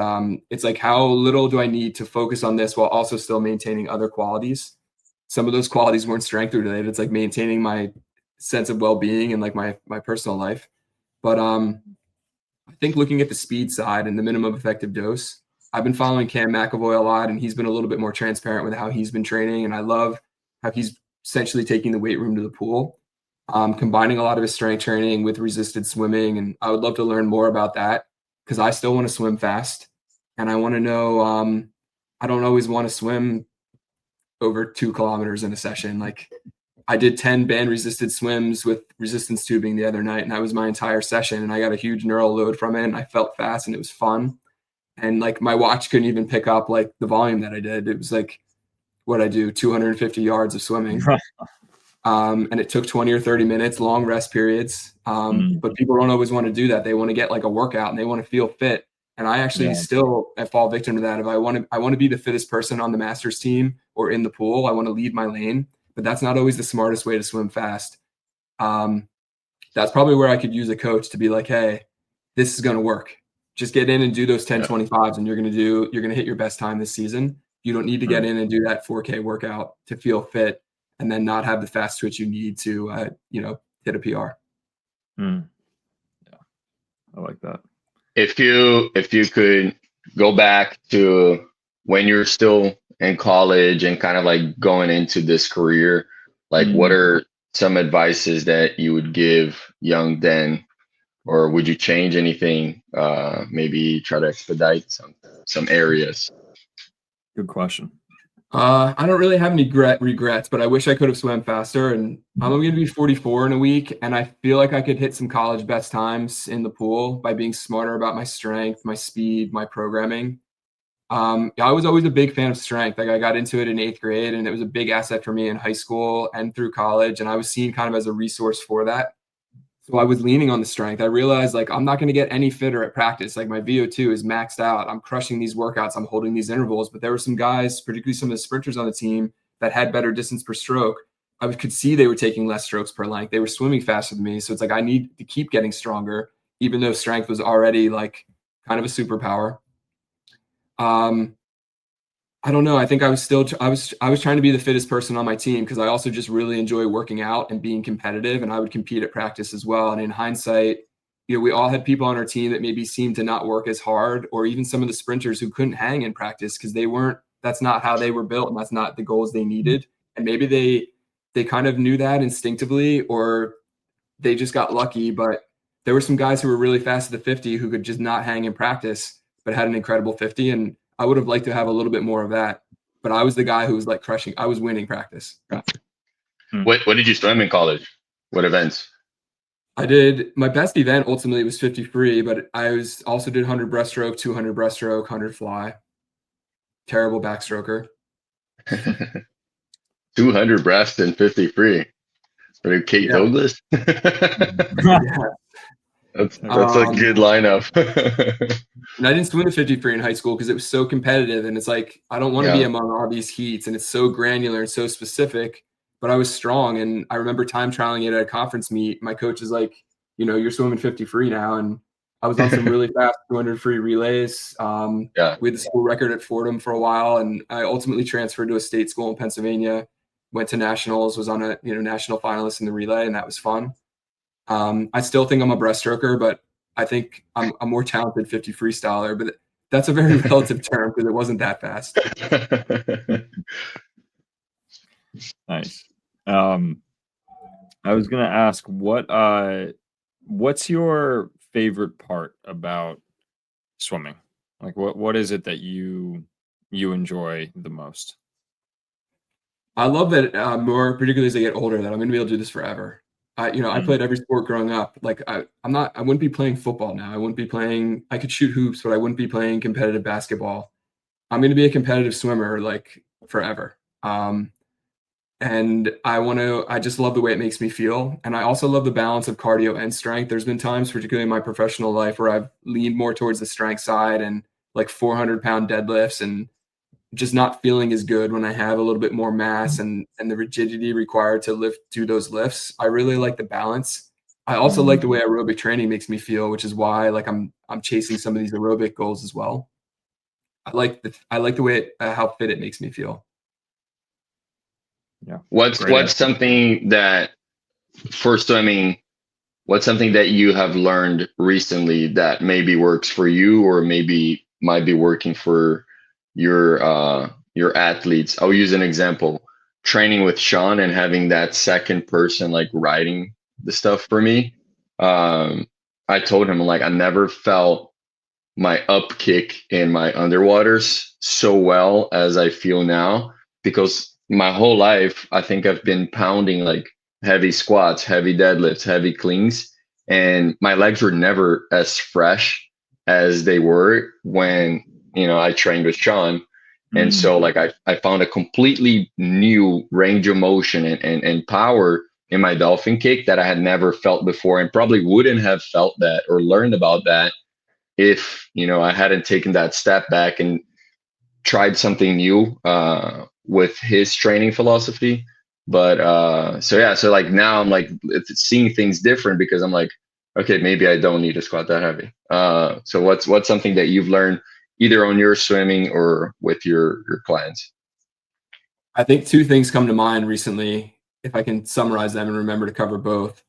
it's like, how little do I need to focus on this while also still maintaining other qualities? Some of those qualities weren't strength related. It's like maintaining my sense of well-being and like my personal life. But I think looking at the speed side and the minimum effective dose, I've been following Cam McAvoy a lot, and he's been a little bit more transparent with how he's been training. And I love how he's essentially taking the weight room to the pool, combining a lot of his strength training with resisted swimming. And I would love to learn more about that, because I still want to swim fast, and I want to know, I don't always want to swim over 2 kilometers in a session. Like, I did 10 band resisted swims with resistance tubing the other night, and that was my entire session. And I got a huge neural load from it, and I felt fast, and it was fun. And like, my watch couldn't even pick up like the volume that I did. It was like, what I do, 250 yards of swimming. And it took 20 or 30 minutes, long rest periods. But people don't always want to do that. They want to get like a workout and they want to feel fit. And I actually still fall victim to that. If I want to be the fittest person on the Masters team or in the pool, I want to lead my lane, but that's not always the smartest way to swim fast. That's probably where I could use a coach to be like, hey, this is going to work. Just get in and do those 10:25s, and you're going to hit your best time this season. You don't need to get in and do that 4K workout to feel fit and then not have the fast twitch you need to, hit a PR. Yeah, I like that. If you could go back to when you're still in college and kind of like going into this career, like what are some advices that you would give young Dan, or would you change anything? Maybe try to expedite some areas. Good question. I don't really have any regrets, but I wish I could have swam faster. And I'm going to be 44 in a week, and I feel like I could hit some college best times in the pool by being smarter about my strength, my speed, my programming. I was always a big fan of strength. Like, I got into it in 8th grade, and it was a big asset for me in high school and through college. And I was seen kind of as a resource for that. So I was leaning on the strength. I realized like, I'm not going to get any fitter at practice. Like, my VO2 is maxed out. I'm crushing these workouts. I'm holding these intervals, but there were some guys, particularly some of the sprinters on the team, that had better distance per stroke. I could see they were taking less strokes per length. They were swimming faster than me. So it's like, I need to keep getting stronger, even though strength was already like kind of a superpower. I don't know. I think I was trying to be the fittest person on my team, because I also just really enjoy working out and being competitive, and I would compete at practice as well. And in hindsight, we all had people on our team that maybe seemed to not work as hard, or even some of the sprinters who couldn't hang in practice because that's not how they were built, and that's not the goals they needed. And maybe they kind of knew that instinctively, or they just got lucky. But there were some guys who were really fast at the 50 who could just not hang in practice, but had an incredible 50. And I would have liked to have a little bit more of that, but I was the guy who was like crushing. I was winning practice. What did you swim in college? What events? I did, my best event ultimately was 50 free, but I also did 100 breaststroke, 200 breaststroke, 100 fly. Terrible backstroker. 200 breast and 50 free. For Kate Yeah. Douglas. Yeah. That's a good lineup. And I didn't swim the 50 free in high school because it was so competitive, and it's like I don't want to be among all these heats, and it's so granular and so specific. But I was strong, and I remember time trialing it at a conference meet. My coach is like, you're swimming 50 free now, and I was on some really fast 200 free relays. We had the school record at Fordham for a while, and I ultimately transferred to a state school in Pennsylvania. Went to nationals, was on a national finalist in the relay, and that was fun. I still think I'm a breaststroker, but I think I'm a more talented 50 freestyler. But that's a very relative term because it wasn't that fast. Nice. I was gonna ask what's your favorite part about swimming? Like what is it that you enjoy the most? I love that more particularly as I get older that I'm going to be able to do this forever. I played every sport growing up. Like I wouldn't be playing football now. I could shoot hoops, but I wouldn't be playing competitive basketball. I'm going to be a competitive swimmer like forever. And I just love the way it makes me feel. And I also love the balance of cardio and strength. There's been times, particularly in my professional life, where I've leaned more towards the strength side and like 400-pound deadlifts and just not feeling as good when I have a little bit more mass and the rigidity required to do those lifts. I really like the balance. I also like the way aerobic training makes me feel, which is why like I'm chasing some of these aerobic goals as well. I like the way how fit it makes me feel. Yeah. What's something that for swimming, what's something that you have learned recently that maybe works for you or maybe might be working for your athletes? I'll use an example. Training with Sean and having that second person like writing the stuff for me. I told him like I never felt my up kick in my underwaters so well as I feel now, because my whole life I think I've been pounding like heavy squats, heavy deadlifts, heavy cleans, and my legs were never as fresh as they were when I trained with Sean. And so like I found a completely new range of motion and power in my dolphin kick that I had never felt before, and probably wouldn't have felt that or learned about that if I hadn't taken that step back and tried something new with his training philosophy. But so like now I'm like seeing things different because I'm like, okay, maybe I don't need to squat that heavy. So what's something that you've learned either on your swimming or with your clients? I think two things come to mind recently, if I can summarize them and remember to cover both.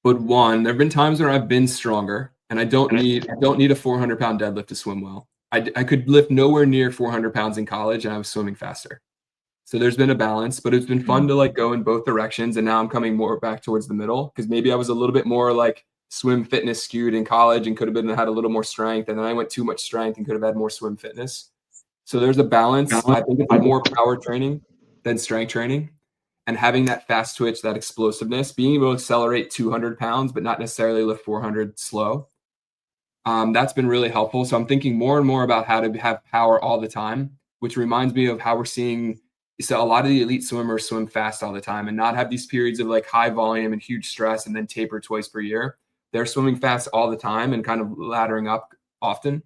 But one, there have been times where I've been stronger and I don't need a 400-pound deadlift to swim well. I could lift nowhere near 400 pounds in college and I was swimming faster. So there's been a balance, but it's been fun to like go in both directions. And now I'm coming more back towards the middle because maybe I was a little bit more like swim fitness skewed in college and could have had a little more strength. And then I went too much strength and could have had more swim fitness. So there's a balance. I think it's more power training than strength training. And having that fast twitch, that explosiveness, being able to accelerate 200 pounds, but not necessarily lift 400 slow. That's been really helpful. So I'm thinking more and more about how to have power all the time, which reminds me of how we're seeing. So a lot of the elite swimmers swim fast all the time and not have these periods of like high volume and huge stress and then taper twice per year. They're swimming fast all the time and kind of laddering up often.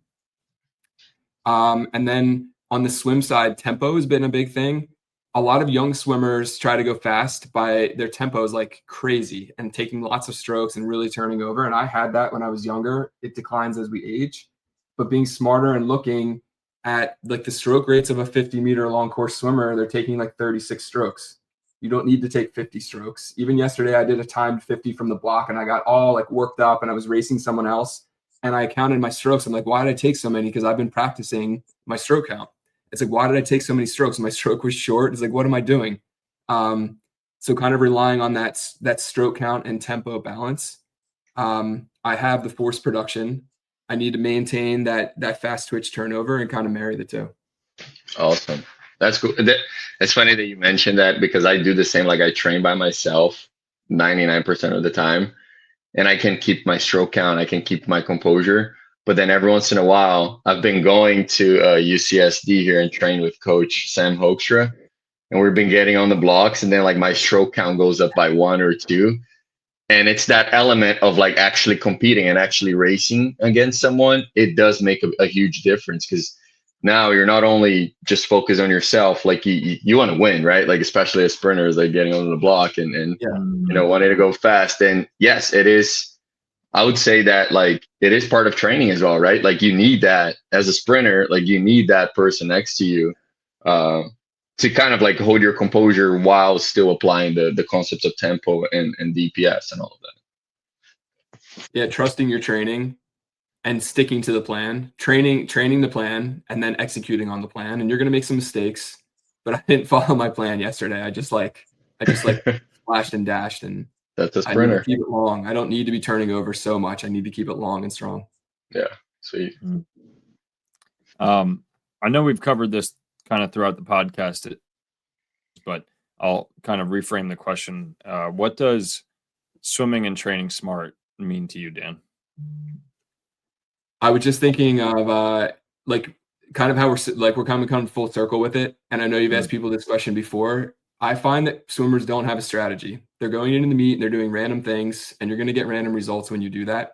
And then on the swim side, tempo has been a big thing. A lot of young swimmers try to go fast by their tempos like crazy and taking lots of strokes and really turning over. And I had that when I was younger. It declines as we age, but being smarter and looking at like the stroke rates of a 50-meter long course swimmer, they're taking like 36 strokes. You don't need to take 50 strokes. Even yesterday, I did a timed 50 from the block and I got all like worked up and I was racing someone else and I counted my strokes. I'm like, why did I take so many? Because I've been practicing my stroke count. It's like, why did I take so many strokes? My stroke was short. It's like, what am I doing? So kind of relying on that stroke count and tempo balance. I have the force production. I need to maintain that fast twitch turnover and kind of marry the two. Awesome. That's cool. It's funny that you mentioned that because I do the same. Like I train by myself 99% of the time and I can keep my stroke count. I can keep my composure. But then every once in a while, I've been going to UCSD here and train with Coach Sam Hoekstra. and we've been getting on the blocks, and then like my stroke count goes up by 1 or 2. And it's that element of like actually competing and actually racing against someone. It does make a huge difference, because now you're not only just focused on yourself, like you want to win, right? Like especially as sprinters, like getting on the block and wanting to go fast. And yes, it is. I would say that like it is part of training as well, right? Like you need that as a sprinter, like you need that person next to you to kind of like hold your composure while still applying the concepts of tempo and DPS and all of that. Yeah, trusting your training and sticking to the plan, training the plan, and then executing on the plan. And you're going to make some mistakes, but I didn't follow my plan yesterday. I just splashed and dashed, and that's a I need sprinter. to keep it long. I don't need to be turning over so much. I need to keep it long and strong. Yeah, sweet. I know we've covered this kind of throughout the podcast, but I'll kind of reframe the question. What does swimming and training smart mean to you, Dan? I was just thinking of like kind of how we're kind of coming full circle with it. And I know you've asked people this question before. I find that swimmers don't have a strategy. They're going into the meet and they're doing random things, and you're going to get random results when you do that.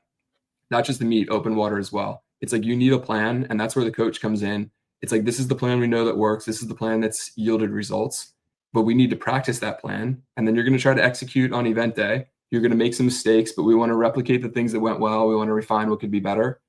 Not just the meet, open water as well. It's like you need a plan, and that's where the coach comes in. It's like, this is the plan we know that works. This is the plan that's yielded results, but we need to practice that plan. And then you're going to try to execute on event day. You're going to make some mistakes, but we want to replicate the things that went well. We want to refine what could be better.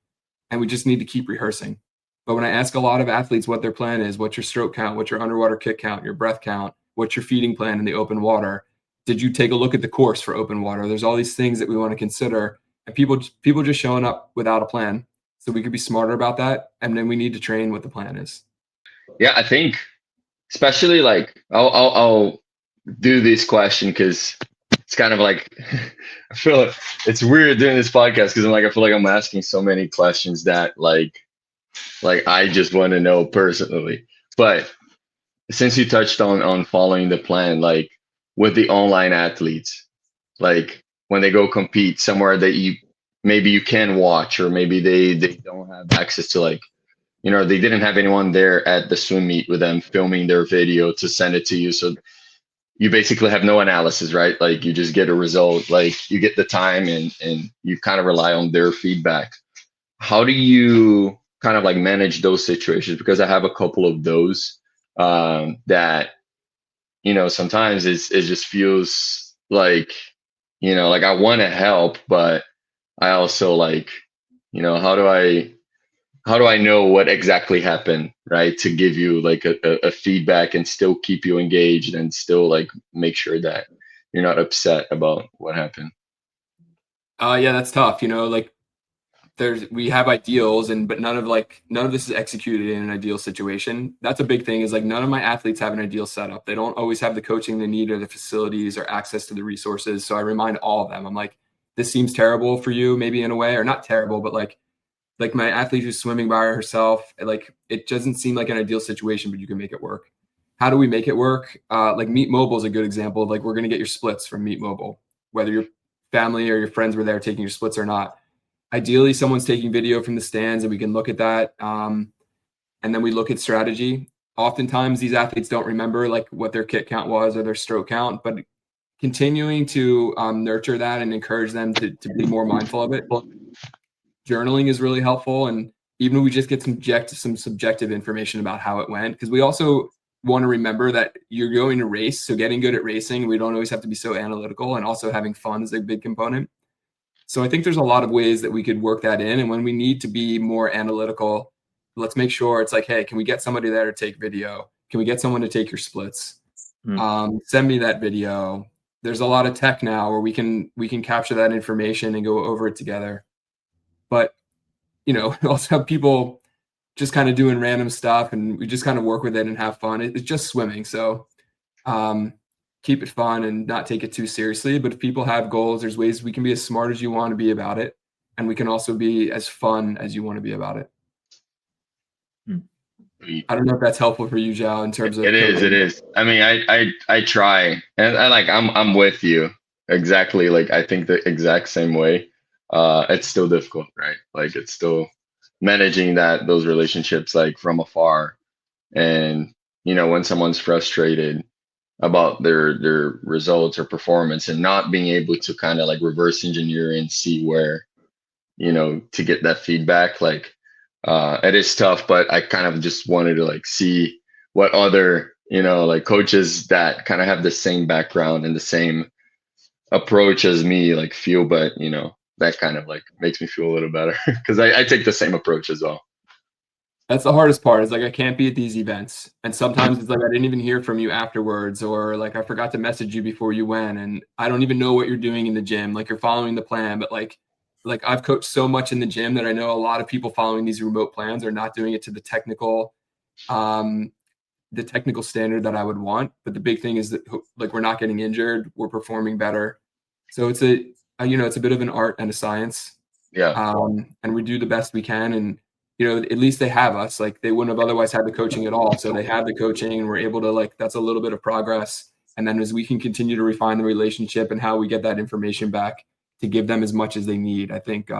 And we just need to keep rehearsing. But when I ask a lot of athletes what their plan is, what's your stroke count, what's your underwater kick count, your breath count, what's your feeding plan in the open water? Did you take a look at the course for open water? There's all these things that we want to consider, and people just showing up without a plan. So we could be smarter about that, and then we need to train what the plan is. Yeah, I think especially like I'll do this question because it's kind of like I feel like it's weird doing this podcast because I feel like I'm asking so many questions that like I just want to know personally. But since you touched on following the plan, like with the online athletes, like when they go compete somewhere that you can watch, or maybe they don't have access to, like, they didn't have anyone there at the swim meet with them filming their video to send it to you. So you basically have no analysis, right? Like you just get a result, like you get the time and you kind of rely on their feedback. How do you kind of like manage those situations? Because I have a couple of those that, sometimes it just feels like, like I want to help, but I also like, how do I know what exactly happened, right? To give you like a feedback and still keep you engaged and still like make sure that you're not upset about what happened. Yeah, that's tough. Like we have ideals, but none of this is executed in an ideal situation. That's a big thing, is like none of my athletes have an ideal setup. They don't always have the coaching they need or the facilities or access to the resources. So I remind all of them, I'm like, this seems terrible for you, maybe in a way, or not terrible, but like my athlete who's swimming by herself, like it doesn't seem like an ideal situation, but you can make it work. How do we make it work? Like Meet Mobile is a good example of like, we're going to get your splits from Meet Mobile, whether your family or your friends were there taking your splits or not. Ideally, someone's taking video from the stands and we can look at that. And then we look at strategy. Oftentimes these athletes don't remember like what their kick count was or their stroke count, but continuing to nurture that and encourage them to be more mindful of it. Journaling is really helpful. And even if we just get some subjective information about how it went, because we also want to remember that you're going to race. So getting good at racing, we don't always have to be so analytical, and also having fun is a big component. So I think there's a lot of ways that we could work that in. And when we need to be more analytical, let's make sure it's like, hey, can we get somebody there to take video? Can we get someone to take your splits? Send me that video. There's a lot of tech now where we can capture that information and go over it together. But, we also have people just kind of doing random stuff, and we just kind of work with it and have fun. It's just swimming. So keep it fun and not take it too seriously. But if people have goals, there's ways we can be as smart as you want to be about it. And we can also be as fun as you want to be about it. I don't know if that's helpful for you, Zhao, in terms of it is. I mean, I try, and I'm with you exactly. Like I think the exact same way. It's still difficult, right? Like it's still managing those relationships like from afar. And when someone's frustrated, about their results or performance, and not being able to kind of like reverse engineer and see where, to get that feedback. Like, it is tough, but I kind of just wanted to like see what other, like coaches that kind of have the same background and the same approach as me like feel. But that kind of like makes me feel a little better because I take the same approach as well. That's the hardest part, is like I can't be at these events. And sometimes it's like I didn't even hear from you afterwards, or like I forgot to message you before you went, and I don't even know what you're doing in the gym. Like you're following the plan, but like I've coached so much in the gym that I know a lot of people following these remote plans are not doing it to the technical standard that I would want. But the big thing is that like we're not getting injured, we're performing better. So it's it's a bit of an art and a science. Yeah. And we do the best we can, and at least they have us. Like they wouldn't have otherwise had the coaching at all. So they have the coaching, and we're able to like, that's a little bit of progress. And then as we can continue to refine the relationship and how we get that information back to give them as much as they need, I think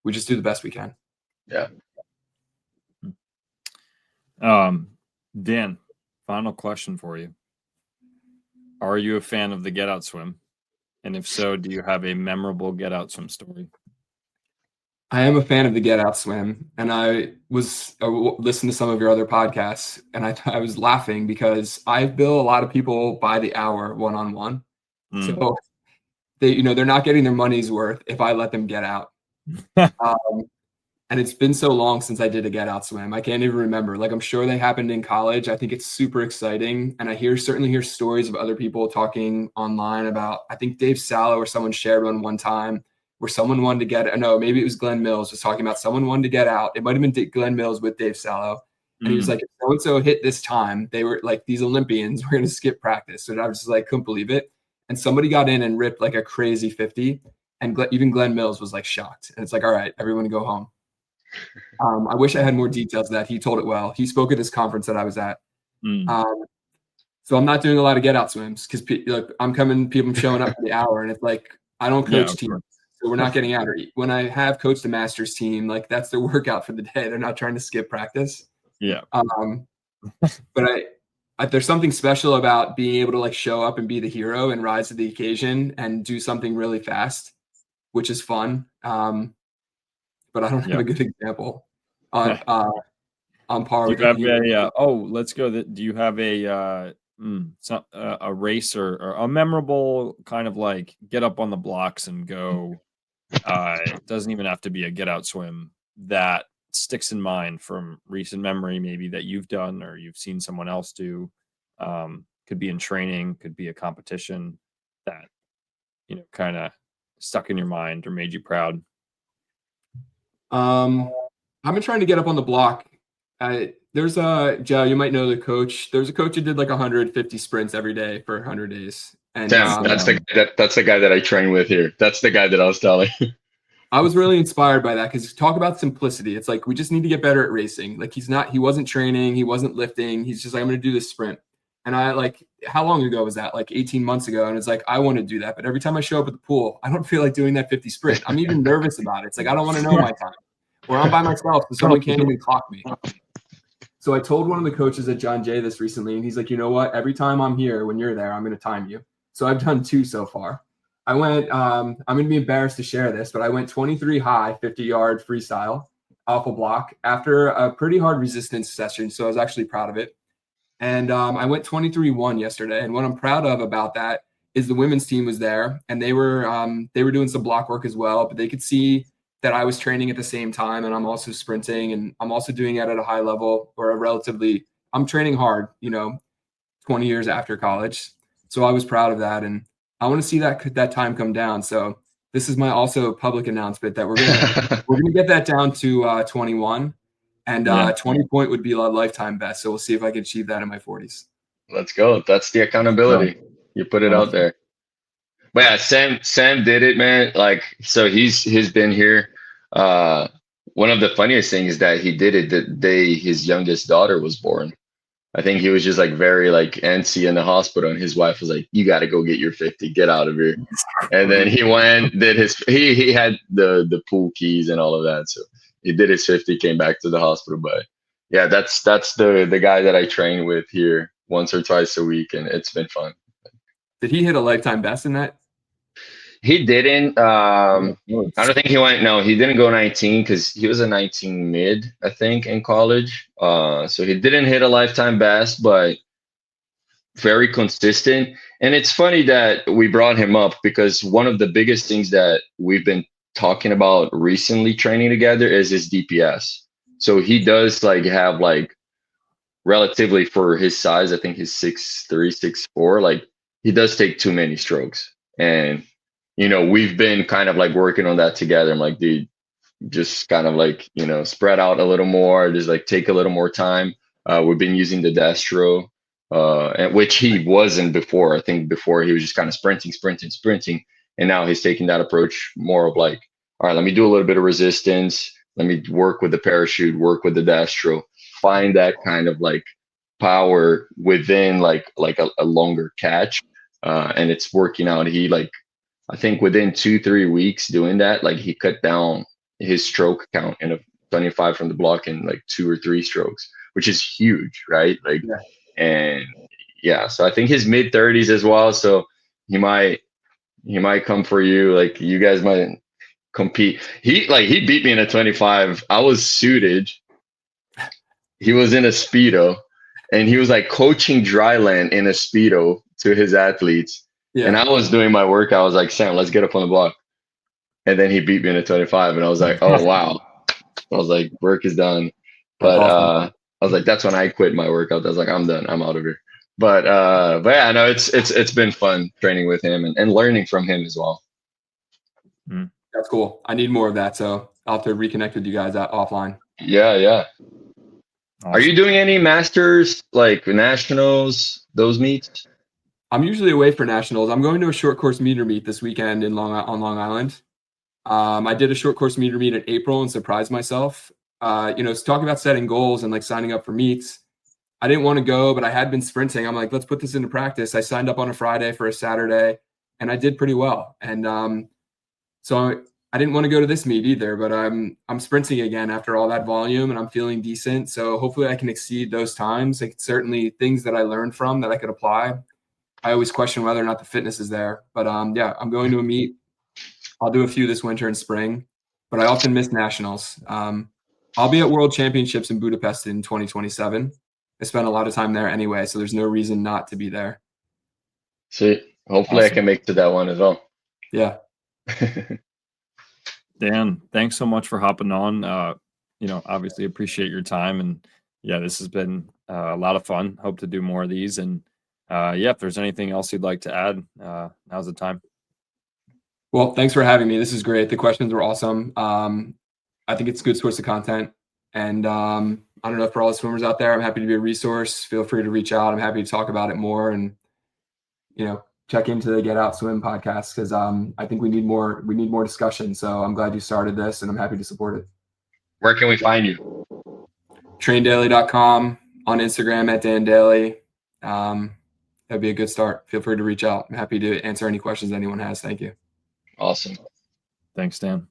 we just do the best we can. Yeah. Dan, final question for you. Are you a fan of the get out swim? And if so, do you have a memorable get out swim story? I am a fan of the get out swim, and I was listening to some of your other podcasts, and I was laughing because I bill a lot of people by the hour one-on-one. So they're not getting their money's worth if I let them get out. And it's been so long since I did a get out swim. I can't even remember. Like, I'm sure they happened in college. I think it's super exciting. And I certainly hear stories of other people talking online about, I think Dave Sallow or someone shared one time where someone wanted to get, no, maybe it was Glenn Mills was talking about someone wanted to get out. It might've been Glenn Mills with Dave Sallow. And he was like, if so-and-so hit this time, they were like, these Olympians were going to skip practice. So I was just like, couldn't believe it. And somebody got in and ripped like a crazy 50. And even Glenn Mills was like shocked. And it's like, all right, everyone go home. I wish I had more details of that. He told it well. He spoke at this conference that I was at. So I'm not doing a lot of get out swims because I'm showing up for the hour, and it's like, I don't coach teams. So we're not getting out. Or when I have coached a master's team, like that's their workout for the day. They're not trying to skip practice. Yeah. But there's something special about being able to like show up and be the hero and rise to the occasion and do something really fast, which is fun. But I don't have a good example on par with you. Let's go. Do you have a race or a memorable kind of like get up on the blocks and go? It doesn't even have to be a get out swim that sticks in mind from recent memory, maybe that you've done or you've seen someone else do. Could be in training, could be a competition that kind of stuck in your mind or made you proud. I've been trying to get up on the block. There's Joe, you might know the coach. There's a coach who did like 150 sprints every day for 100 days. And that's the guy that I train with here. That's the guy that I was telling. I was really inspired by that because talk about simplicity. It's like, we just need to get better at racing. Like he wasn't training, he wasn't lifting. He's just like, I'm going to do this sprint. And I like, how long ago was that? Like 18 months ago. And it's like, I want to do that. But every time I show up at the pool, I don't feel like doing that 50 sprint. I'm even nervous about it. It's like, I don't want to know my time. Or I'm by myself, so someone can't even clock me. So I told one of the coaches at John Jay this recently, and he's like, you know what? Every time I'm here, when you're there, I'm going to time you. So I've done 2 so far. I went, I'm going to be embarrassed to share this, but I went 23 high, 50-yard freestyle off a block after a pretty hard resistance session. So I was actually proud of it. And I went 23-1 yesterday. And what I'm proud of about that is the women's team was there, and they were doing some block work as well, but they could see that I was training at the same time, and I'm also sprinting, and I'm also doing it at a high level or I'm training hard, 20 years after college. So I was proud of that. And I want to see that time come down. So this is my also public announcement that we're going to get that down to 21, and 20 point would be a lifetime best. So we'll see if I can achieve that in my 40s. Let's go. That's the accountability. You put it out there. But yeah, Sam did it, man. Like, so he's been here. One of the funniest things is that he did it the day his youngest daughter was born. I think he was just like very like antsy in the hospital, and his wife was like, "You got to go get your 50, get out of here." And then he went, did he had the pool keys and all of that, so he did his 50, came back to the hospital. But yeah, that's the guy that I train with here once or twice a week, and it's been fun. Did he hit a lifetime best in that? He didn't. I don't think he went. No, he didn't go 19 because he was a 19 mid, I think, in college. So he didn't hit a lifetime best, but very consistent. And it's funny that we brought him up because one of the biggest things that we've been talking about recently training together is his DPS. So he does like have like relatively for his size, I think he's 6'3", 6'4", like he does take too many strokes. And we've been kind of like working on that together. I'm like, dude, just kind of like, spread out a little more, just like take a little more time. We've been using the destro, and which he wasn't before. I think before he was just kind of sprinting. And now he's taking that approach more of like, all right, let me do a little bit of resistance. Let me work with the parachute, work with the destro, find that kind of like power within like a longer catch. And it's working out. He like, I think within 2-3 weeks doing that, like he cut down his stroke count in a 25 from the block in like 2 or 3 strokes, which is huge, right? Like, and yeah, so I think his mid 30s as well. So he might come for you. Like you guys might compete. He beat me in a 25. I was suited. He was in a Speedo, and he was like coaching dryland in a Speedo to his athletes. Yeah. And I was doing my work. I was like, Sam, let's get up on the block. And then he beat me in a 25. And I was like, oh, wow. I was like, work is done. But awesome. I was like, that's when I quit my workout. I was like, I'm done. I'm out of here. But yeah, no, it's been fun training with him and learning from him as well. That's cool. I need more of that. So I'll have to reconnect with you guys offline. Yeah. Awesome. Are you doing any masters, like nationals, those meets? I'm usually away for nationals. I'm going to a short course meter meet this weekend on Long Island. I did a short course meter meet in April and surprised myself. Talking about setting goals and like signing up for meets. I didn't want to go, but I had been sprinting. I'm like, let's put this into practice. I signed up on a Friday for a Saturday, and I did pretty well. And so I didn't want to go to this meet either, but I'm sprinting again after all that volume, and I'm feeling decent. So hopefully I can exceed those times. Like certainly things that I learned from that I could apply. I always question whether or not the fitness is there, but yeah, I'm going to a meet. I'll do a few this winter and spring, but I often miss nationals. I'll be at World Championships in Budapest in 2027. I spent a lot of time there anyway, so there's no reason not to be there. See, hopefully awesome. I can make to that one as well. Yeah. Dan, thanks so much for hopping on. Obviously appreciate your time, and yeah, this has been a lot of fun. Hope to do more of these, and if there's anything else you'd like to add, now's the time. Well, thanks for having me. This is great. The questions were awesome. I think it's a good source of content, and I don't know, for all the swimmers out there, I'm happy to be a resource. Feel free to reach out. I'm happy to talk about it more, and check into the Get Out Swim podcast because I think we need more discussion. So I'm glad you started this, and I'm happy to support it. Where can we find you? TrainDaly.com, on Instagram at Dan Daly. That'd be a good start. Feel free to reach out. I'm happy to answer any questions anyone has. Thank you. Awesome. Thanks, Dan.